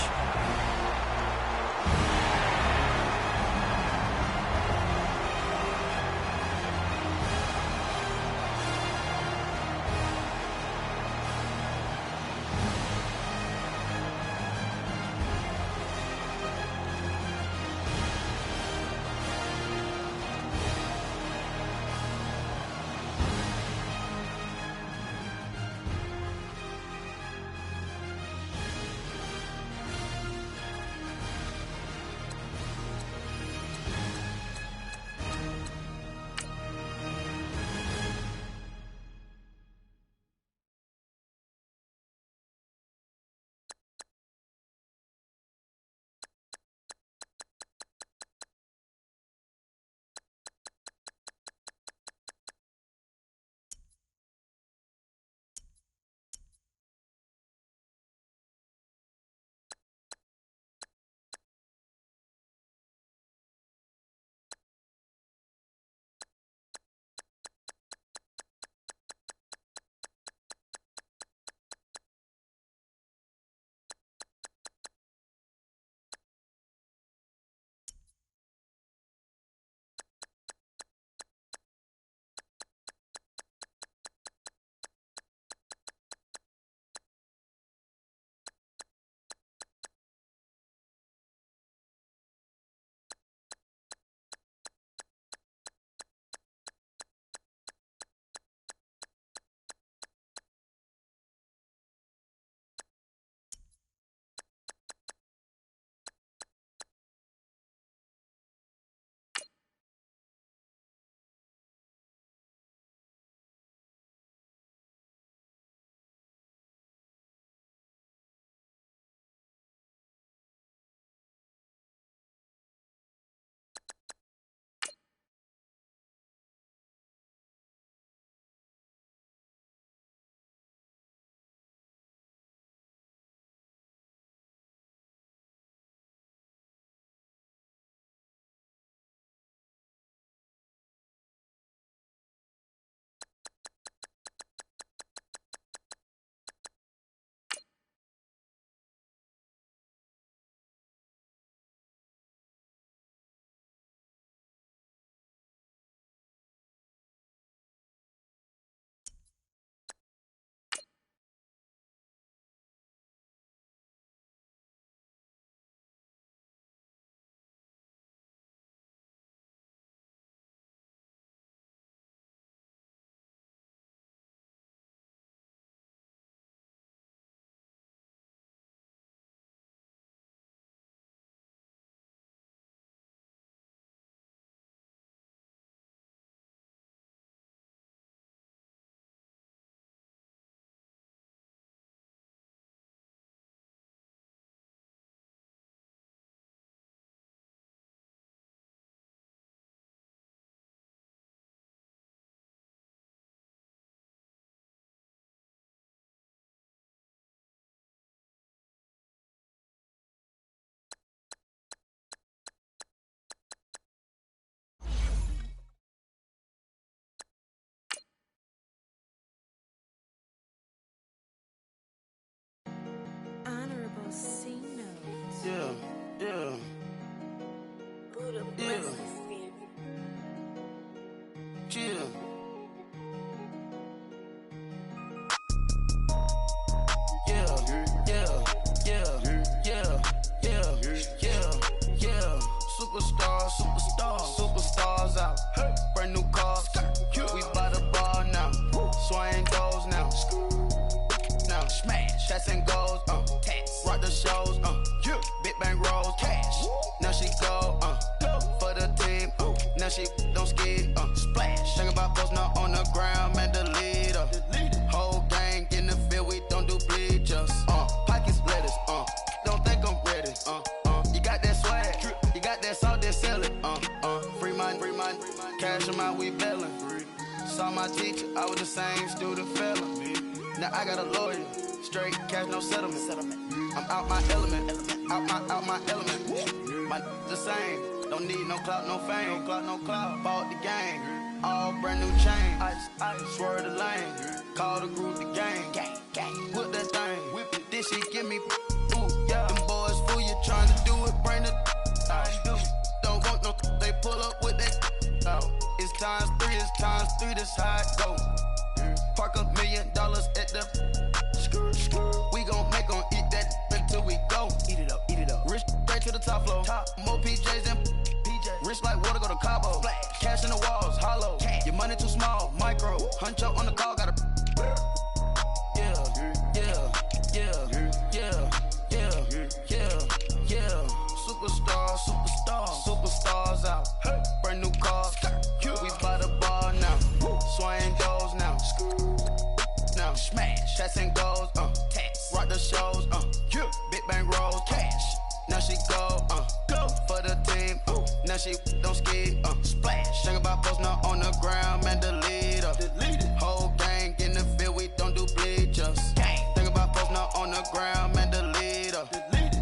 Splash. Think about post now on the ground, man, the leader. Whole gang in the field, we don't do bleachers. Pockets lettuce, don't think I'm ready. You got that swag, you got that salt, then sell it. Free mind, cash them out, we bailin'. Saw my teacher, I was the same student felon. Now I got a lawyer, straight cash, no settlement. I'm out my element, out my element. My the same, don't need no clout, no fame. No clout, bought the game, all brand new chain. Ice, swerve the lane, call the group the gang. Whip that thing, whip it, this shit give me. Ooh, yeah. Them boys fool you trying to do it, bring the don't want no, they pull up with that. It's times three, this how it go. Park $1 million at the we gon' make 'em eat that until we go. Eat it up. Rich straight to the top floor. More PJs than PJs. Rich like water, go to Cabo. Cash in the walls, hollow. Your money too small, micro. Hunch up on the call, gotta. Superstars out. Brand new cars. We by the bar now. Swaying doors now. Now smash. Shots and goals. Rock the shows. Big bang rolls. Cash. Now she go. For the team. Now she don't ski. Splash. Think about post now on the ground. Man, the leader. Whole gang in the field. We don't do bleachers. Think about post now on the ground. Man, the leader.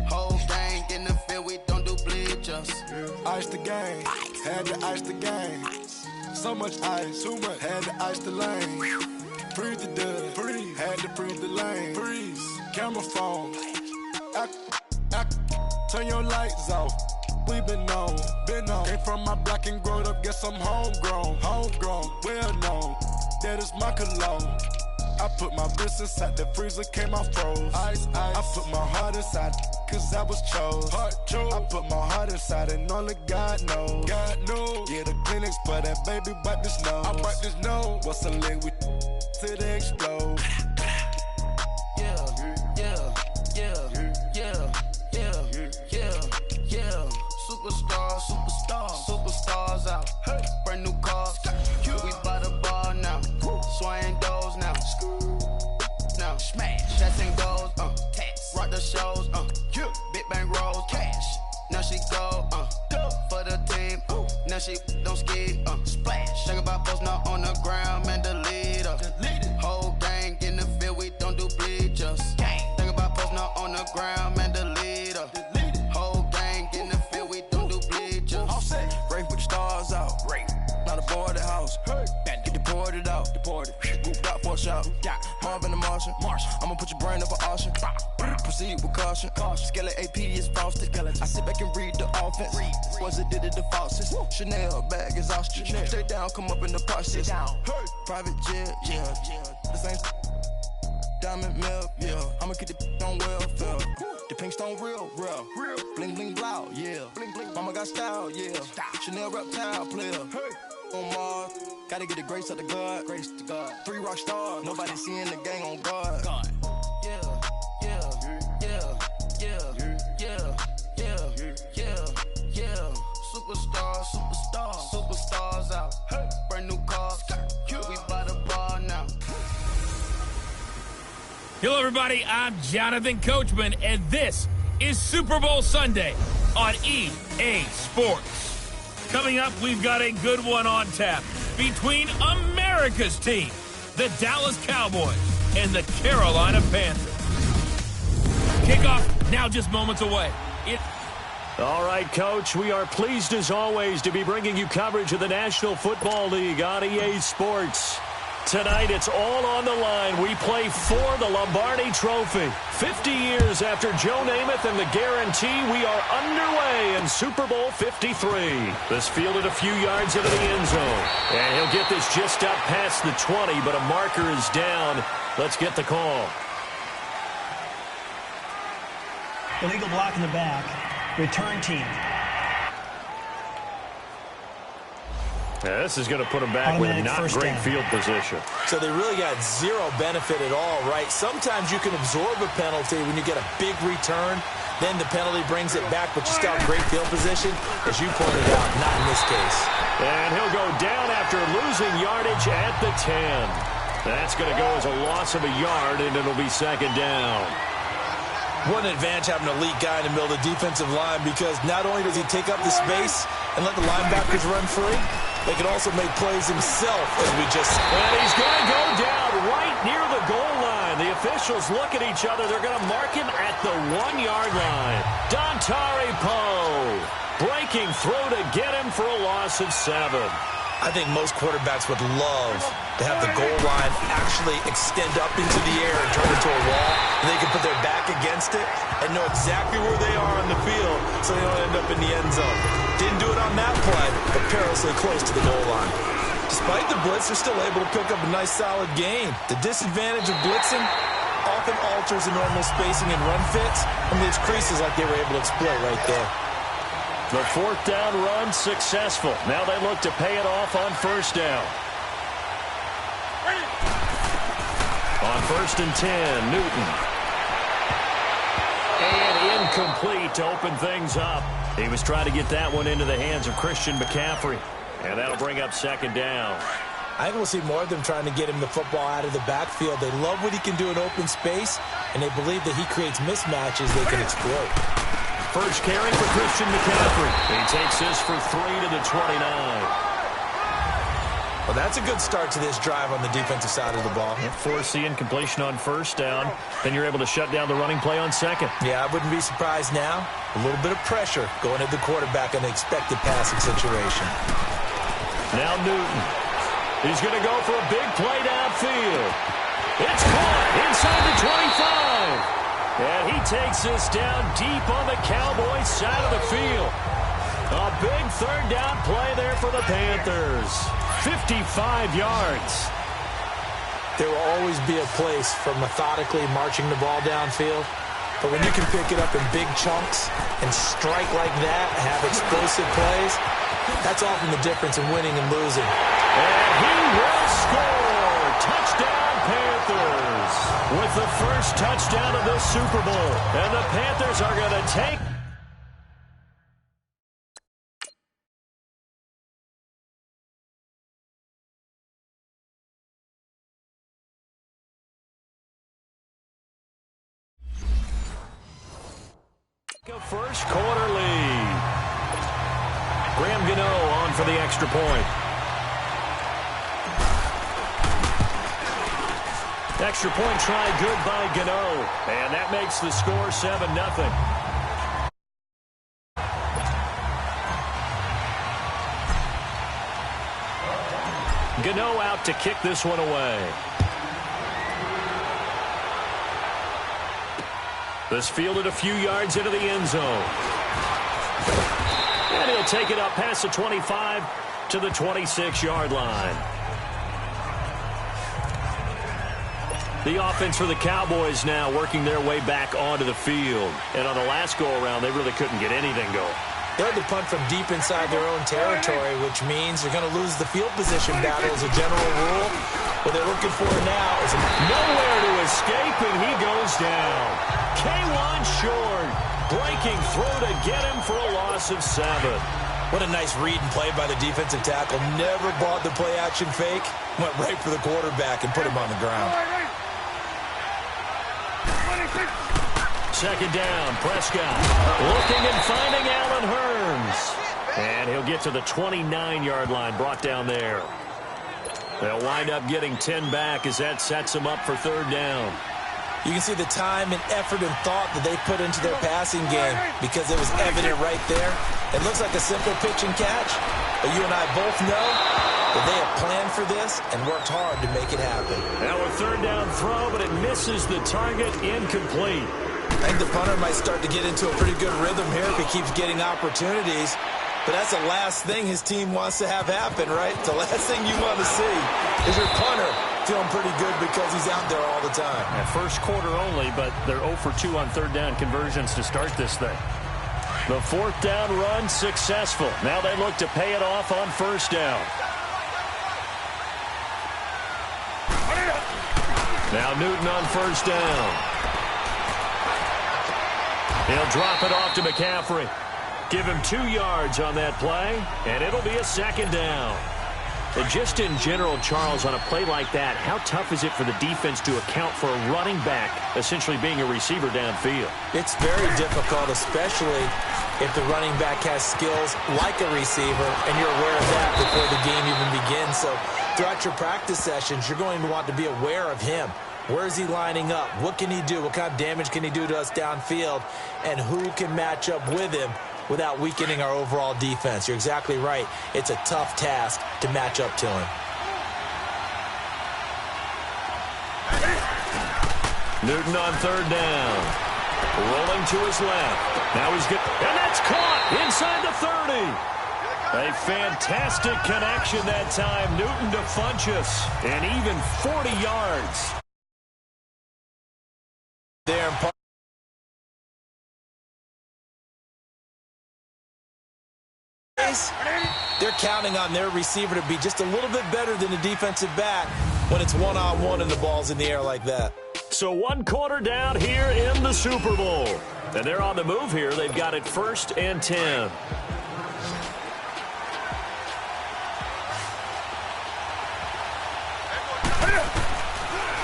Whole gang in the field. We don't do bleachers. Ice the game, had to ice the game. So much ice, too much, had to ice the lane. Freeze the dud, had to freeze the lane. Freeze, camera phone. Turn your lights off. We been on. Came from my block and growed up, guess I'm homegrown, well known. That is my cologne. I put my wrist inside the freezer, came out froze. Ice. I put my heart inside, cause I was chose. I put my heart inside and only God knows. Yeah, the clinics, but that baby wipe this nose. I wipe this nose. What's a leg with till they explode? Superstars out. Brand new cars. We by the bar now. Swaying doors now. Now smash. Shots and goals. Rock the shows. Big bang rolls. Cash. Now she go. For the team. Now she don't ski. Splash. Think about post now on the ground. Man, the leader. Whole gang in the field. We don't do bleachers. Think about post now on the ground. Man, the leader. Whole gang in the field. We don't do bleachers. Rafe with the stars out. Not a boarded house. Get deported out. Gooped out for a shot. Marvin the Martian. I'ma put your brain up for auction. Proceed with caution. Skeleton AP is frosted. I sit back and read the offense. Was it did it the faucets? Chanel bag is ostrich. Stay down, come up in the process. Private jet, yeah. The same diamond milk, yeah. I'ma keep the on welfare. The pink stone real. Bling bling blow, yeah. Mama got style, yeah. Chanel reptile player. On Mars, gotta get the grace of the God. 3 rock stars, nobody seeing the gang on guard. Superstars out. Brand new cars. We by the bar now. Hello, everybody. I'm Jonathan Coachman, and this is Super Bowl Sunday on EA Sports. Coming up, we've got a good one on tap between America's team, the Dallas Cowboys, and the Carolina Panthers. Kickoff now just moments away. All right, Coach, we are pleased as always to be bringing you coverage of the National Football League on EA Sports. Tonight, it's all on the line. We play for the Lombardi Trophy. 50 years after Joe Namath and the guarantee, we are underway in Super Bowl 53. This fielded a few yards into the end zone. And he'll get this just up past the 20, but a marker is down. Let's get the call. Illegal block in the back. Return team. Yeah, this is going to put them back with not great field position. So they really got zero benefit at all, right? Sometimes you can absorb a penalty when you get a big return. Then the penalty brings it back, but you still have great field position. As you pointed out, not in this case. And he'll go down after losing yardage at the 10. That's going to go as a loss of a yard, and it'll be second down. What an advantage having an elite guy in the middle of the defensive line, because not only does he take up the space and let the linebackers run free, they can also make plays himself, as we just said. And he's going to go down right near the goal line. The officials look at each other. They're going to mark him at the 1-yard line. Dontari Poe breaking through to get him for a loss of 7. I think most quarterbacks would love to have the goal line actually extend up into the air and turn into a wall, and they can put their back against it and know exactly where they are on the field so they don't end up in the end zone. Didn't do it on that play, but perilously close to the goal line. Despite the blitz, they're still able to pick up a nice, solid gain. The disadvantage of blitzing often alters the normal spacing and run fits and leaves creases like they were able to exploit right there. The 4th down run successful. Now they look to pay it off on 1st down. On 1st and 10, Newton. And incomplete to open things up. He was trying to get that one into the hands of Christian McCaffrey. And that'll bring up 2nd down. I think we'll see more of them trying to get him the football out of the backfield. They love what he can do in open space, and they believe that he creates mismatches they can exploit. First carry for Christian McCaffrey. He takes this for 3 to the 29. Well, that's a good start to this drive on the defensive side of the ball. Force the incompletion on 1st down. Then you're able to shut down the running play on 2nd. Yeah, I wouldn't be surprised now. A little bit of pressure going at the quarterback in an expected passing situation. Now Newton. He's going to go for a big play downfield. It's caught inside the 25. And he takes this down deep on the Cowboys side of the field. A big 3rd down play there for the Panthers. 55 yards. There will always be a place for methodically marching the ball downfield. But when you can pick it up in big chunks and strike like that and have explosive plays, that's often the difference in winning and losing. And he will score. Touchdown, Panthers. With the first touchdown of this Super Bowl. And the Panthers are going to take... a first-quarter lead. Graham Gano on for the extra point. Extra point try good by Gano. And that makes the score 7-0. Gano out to kick this one away. This fielded a few yards into the end zone. And he'll take it up past the 25 to the 26-yard line. The offense for the Cowboys now working their way back onto the field. And on the last go-around, they really couldn't get anything going. They had to punt from deep inside their own territory, which means they're going to lose the field position battle as a general rule. What they're looking for now is nowhere to escape, and he goes down. K1 short, breaking through to get him for a loss of 7. What a nice read and play by the defensive tackle. Never bought the play-action fake. Went right for the quarterback and put him on the ground. 2nd down, Prescott looking and finding Allen Hurns. And he'll get to the 29-yard line, brought down there. They'll wind up getting 10 back as that sets them up for 3rd down. You can see the time and effort and thought that they put into their passing game because it was evident right there. It looks like a simple pitch and catch, but you and I both know that they have planned for this and worked hard to make it happen. Now a 3rd down throw, but it misses the target, incomplete. I think the punter might start to get into a pretty good rhythm here if he keeps getting opportunities. But that's the last thing his team wants to have happen, right? The last thing you want to see is your punter feeling pretty good because he's out there all the time. Yeah, first quarter only, but they're 0 for 2 on 3rd down conversions to start this thing. The 4th down run successful. Now they look to pay it off on 1st down. Now Newton on 1st down. He'll drop it off to McCaffrey. Give him 2 yards on that play, and it'll be a second down. And just in general, Charles, on a play like that, how tough is it for the defense to account for a running back essentially being a receiver downfield? It's very difficult, especially if the running back has skills like a receiver, and you're aware of that before the game even begins. So throughout your practice sessions, you're going to want to be aware of him. Where is he lining up? What can he do? What kind of damage can he do to us downfield? And who can match up with him without weakening our overall defense? You're exactly right. It's a tough task to match up to him. Newton on third down. Rolling to his left. Now he's good. And that's caught inside the 30. A fantastic connection that time. Newton to Funchess. And even 40 yards. There in they're counting on their receiver to be just a little bit better than the defensive back when it's one-on-one and the ball's in the air like that. So 1 quarter down here in the Super Bowl. And they're on the move here. They've got it 1st and 10.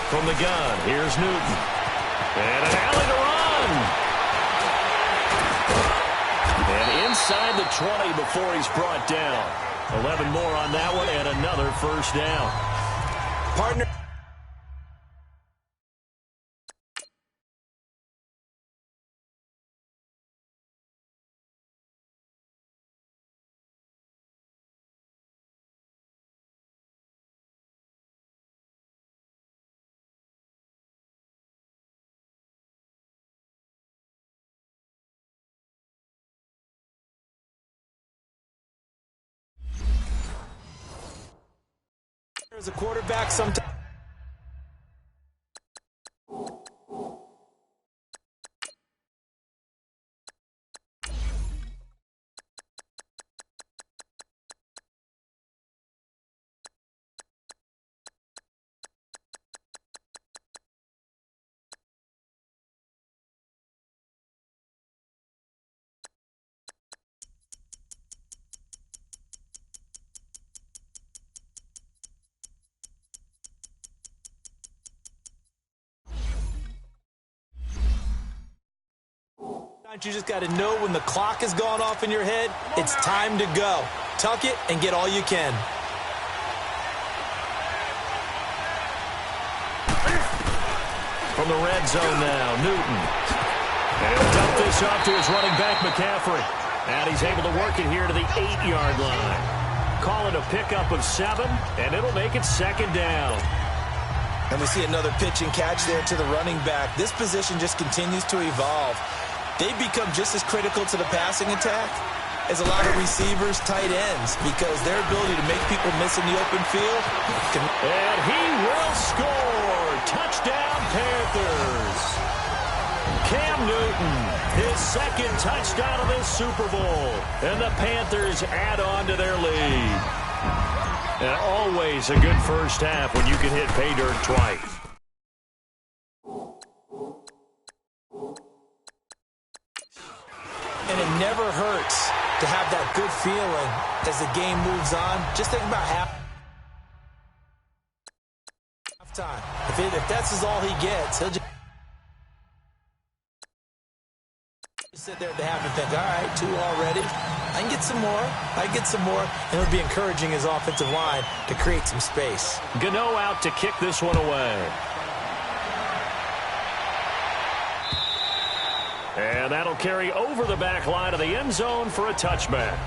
From the gun, here's Newton. And an alley to run. And inside the 20 before he's brought down. 11 more on that one and another first down. Partner. As a quarterback, sometimes. You just got to know when the clock has gone off in your head, it's time to go. Tuck it and get all you can. From the red zone now, Newton. And he'll dump this off to his running back, McCaffrey. And he's able to work it here to the 8-yard line. Call it a pickup of 7, and it'll make it 2nd down. And we see another pitch and catch there to the running back. This position just continues to evolve. They become just as critical to the passing attack as a lot of receivers, tight ends, because their ability to make people miss in the open field. And he will score. Touchdown, Panthers. Cam Newton, his 2nd touchdown of this Super Bowl. And the Panthers add on to their lead. And always a good first half when you can hit pay dirt twice. And it never hurts to have that good feeling as the game moves on. Just think about halftime. If that's all he gets, he'll just sit there at the half and think, all right, 2 already. I can get some more. I can get some more. And it'll be encouraging his offensive line to create some space. Gano out to kick this one away. And that'll carry over the back line of the end zone for a touchback.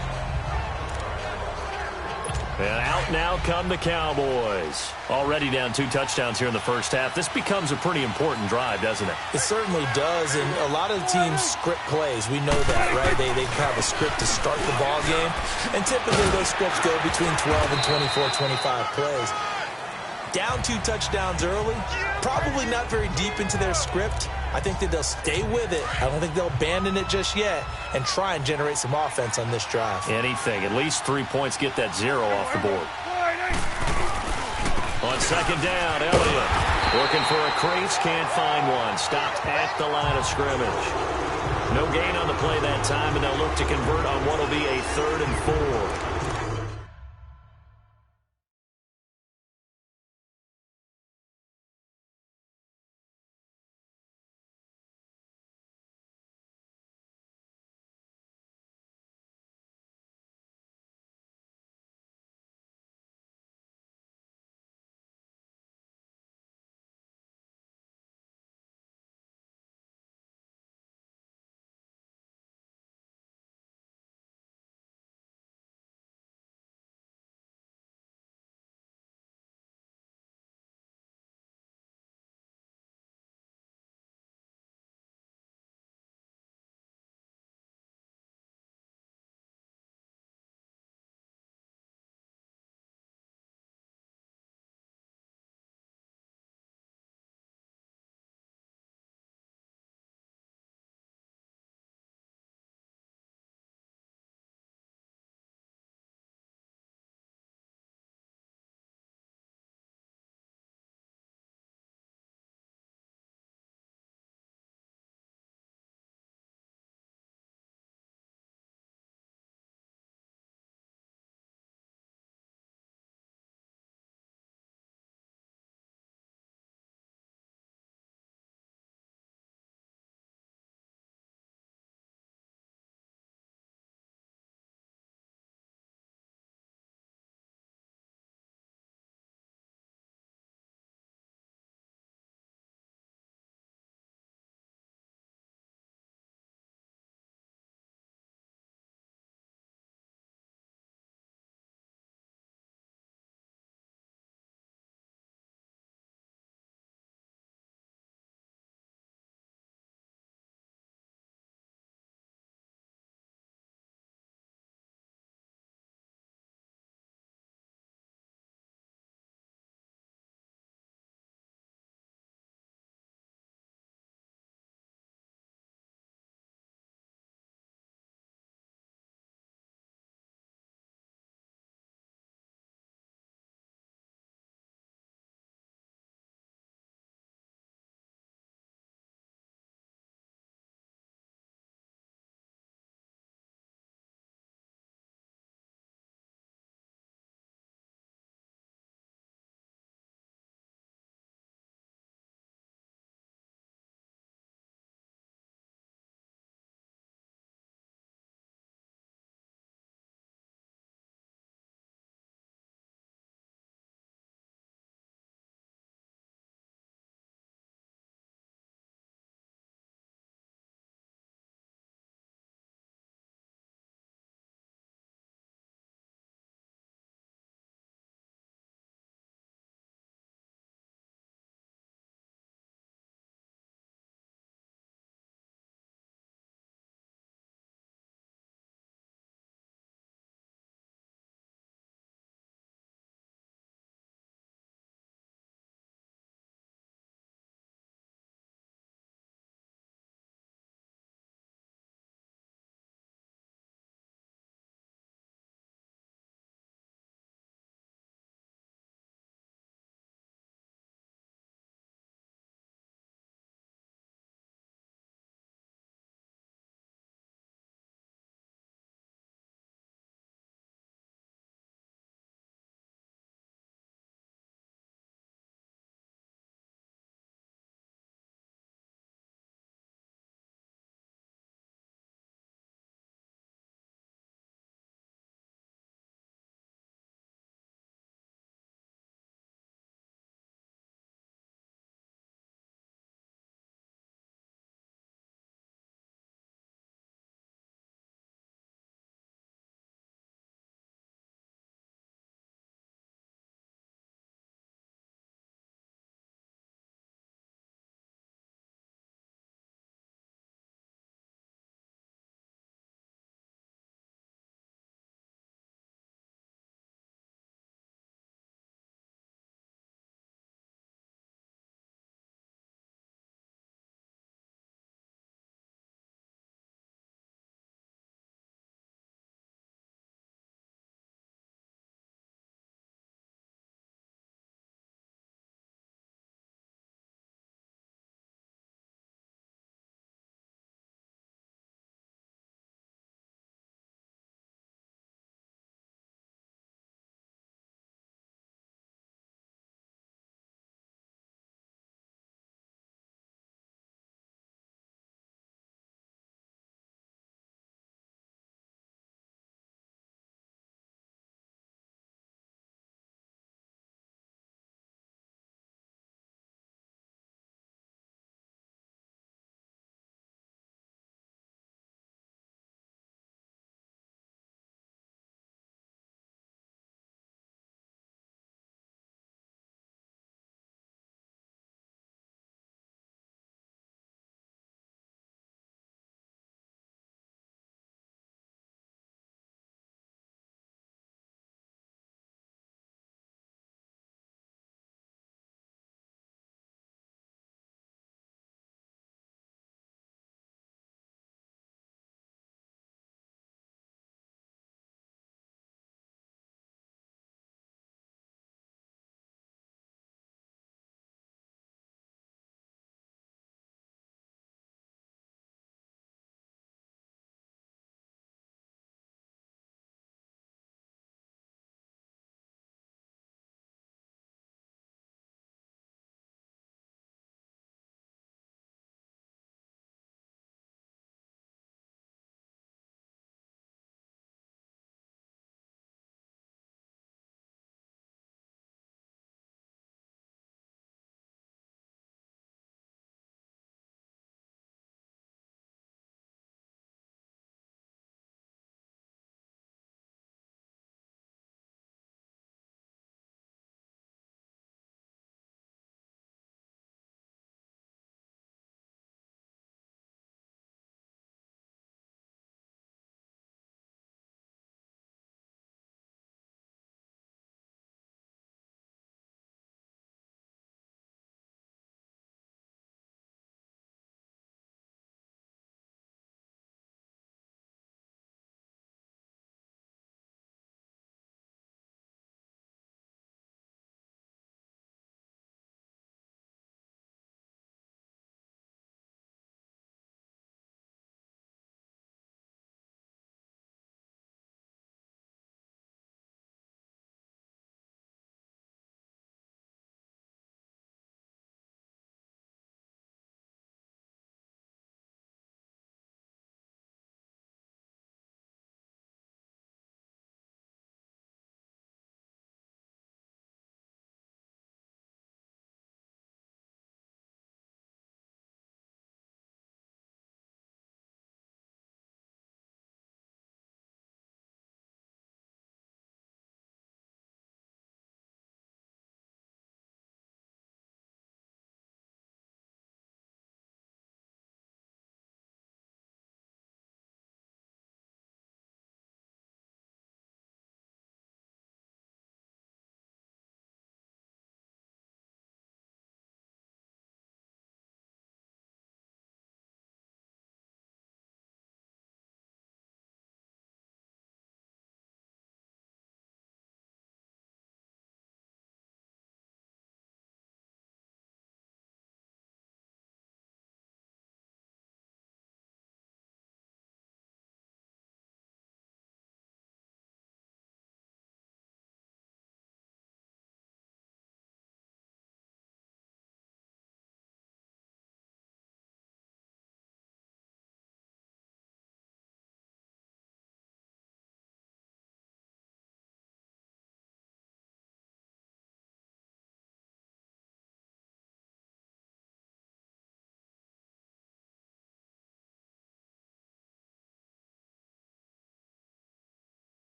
And out now come the Cowboys. Already down 2 touchdowns here in the first half. This becomes a pretty important drive, doesn't it? It certainly does, and a lot of teams script plays. We know that, right? They have a script to start the ball game, and typically those scripts go between 12 and 24, 25 plays. Down 2 touchdowns early, probably not very deep into their script. I think that they'll stay with it. I don't think they'll abandon it just yet and try and generate some offense on this drive. Anything. At least 3 points, get that 0 off the board. On 2nd down, Elliott looking for a crease, can't find one. Stopped at the line of scrimmage. No gain on the play that time, and they'll look to convert on what will be a 3rd and 4.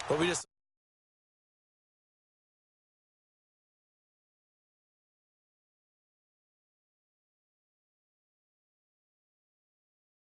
But we just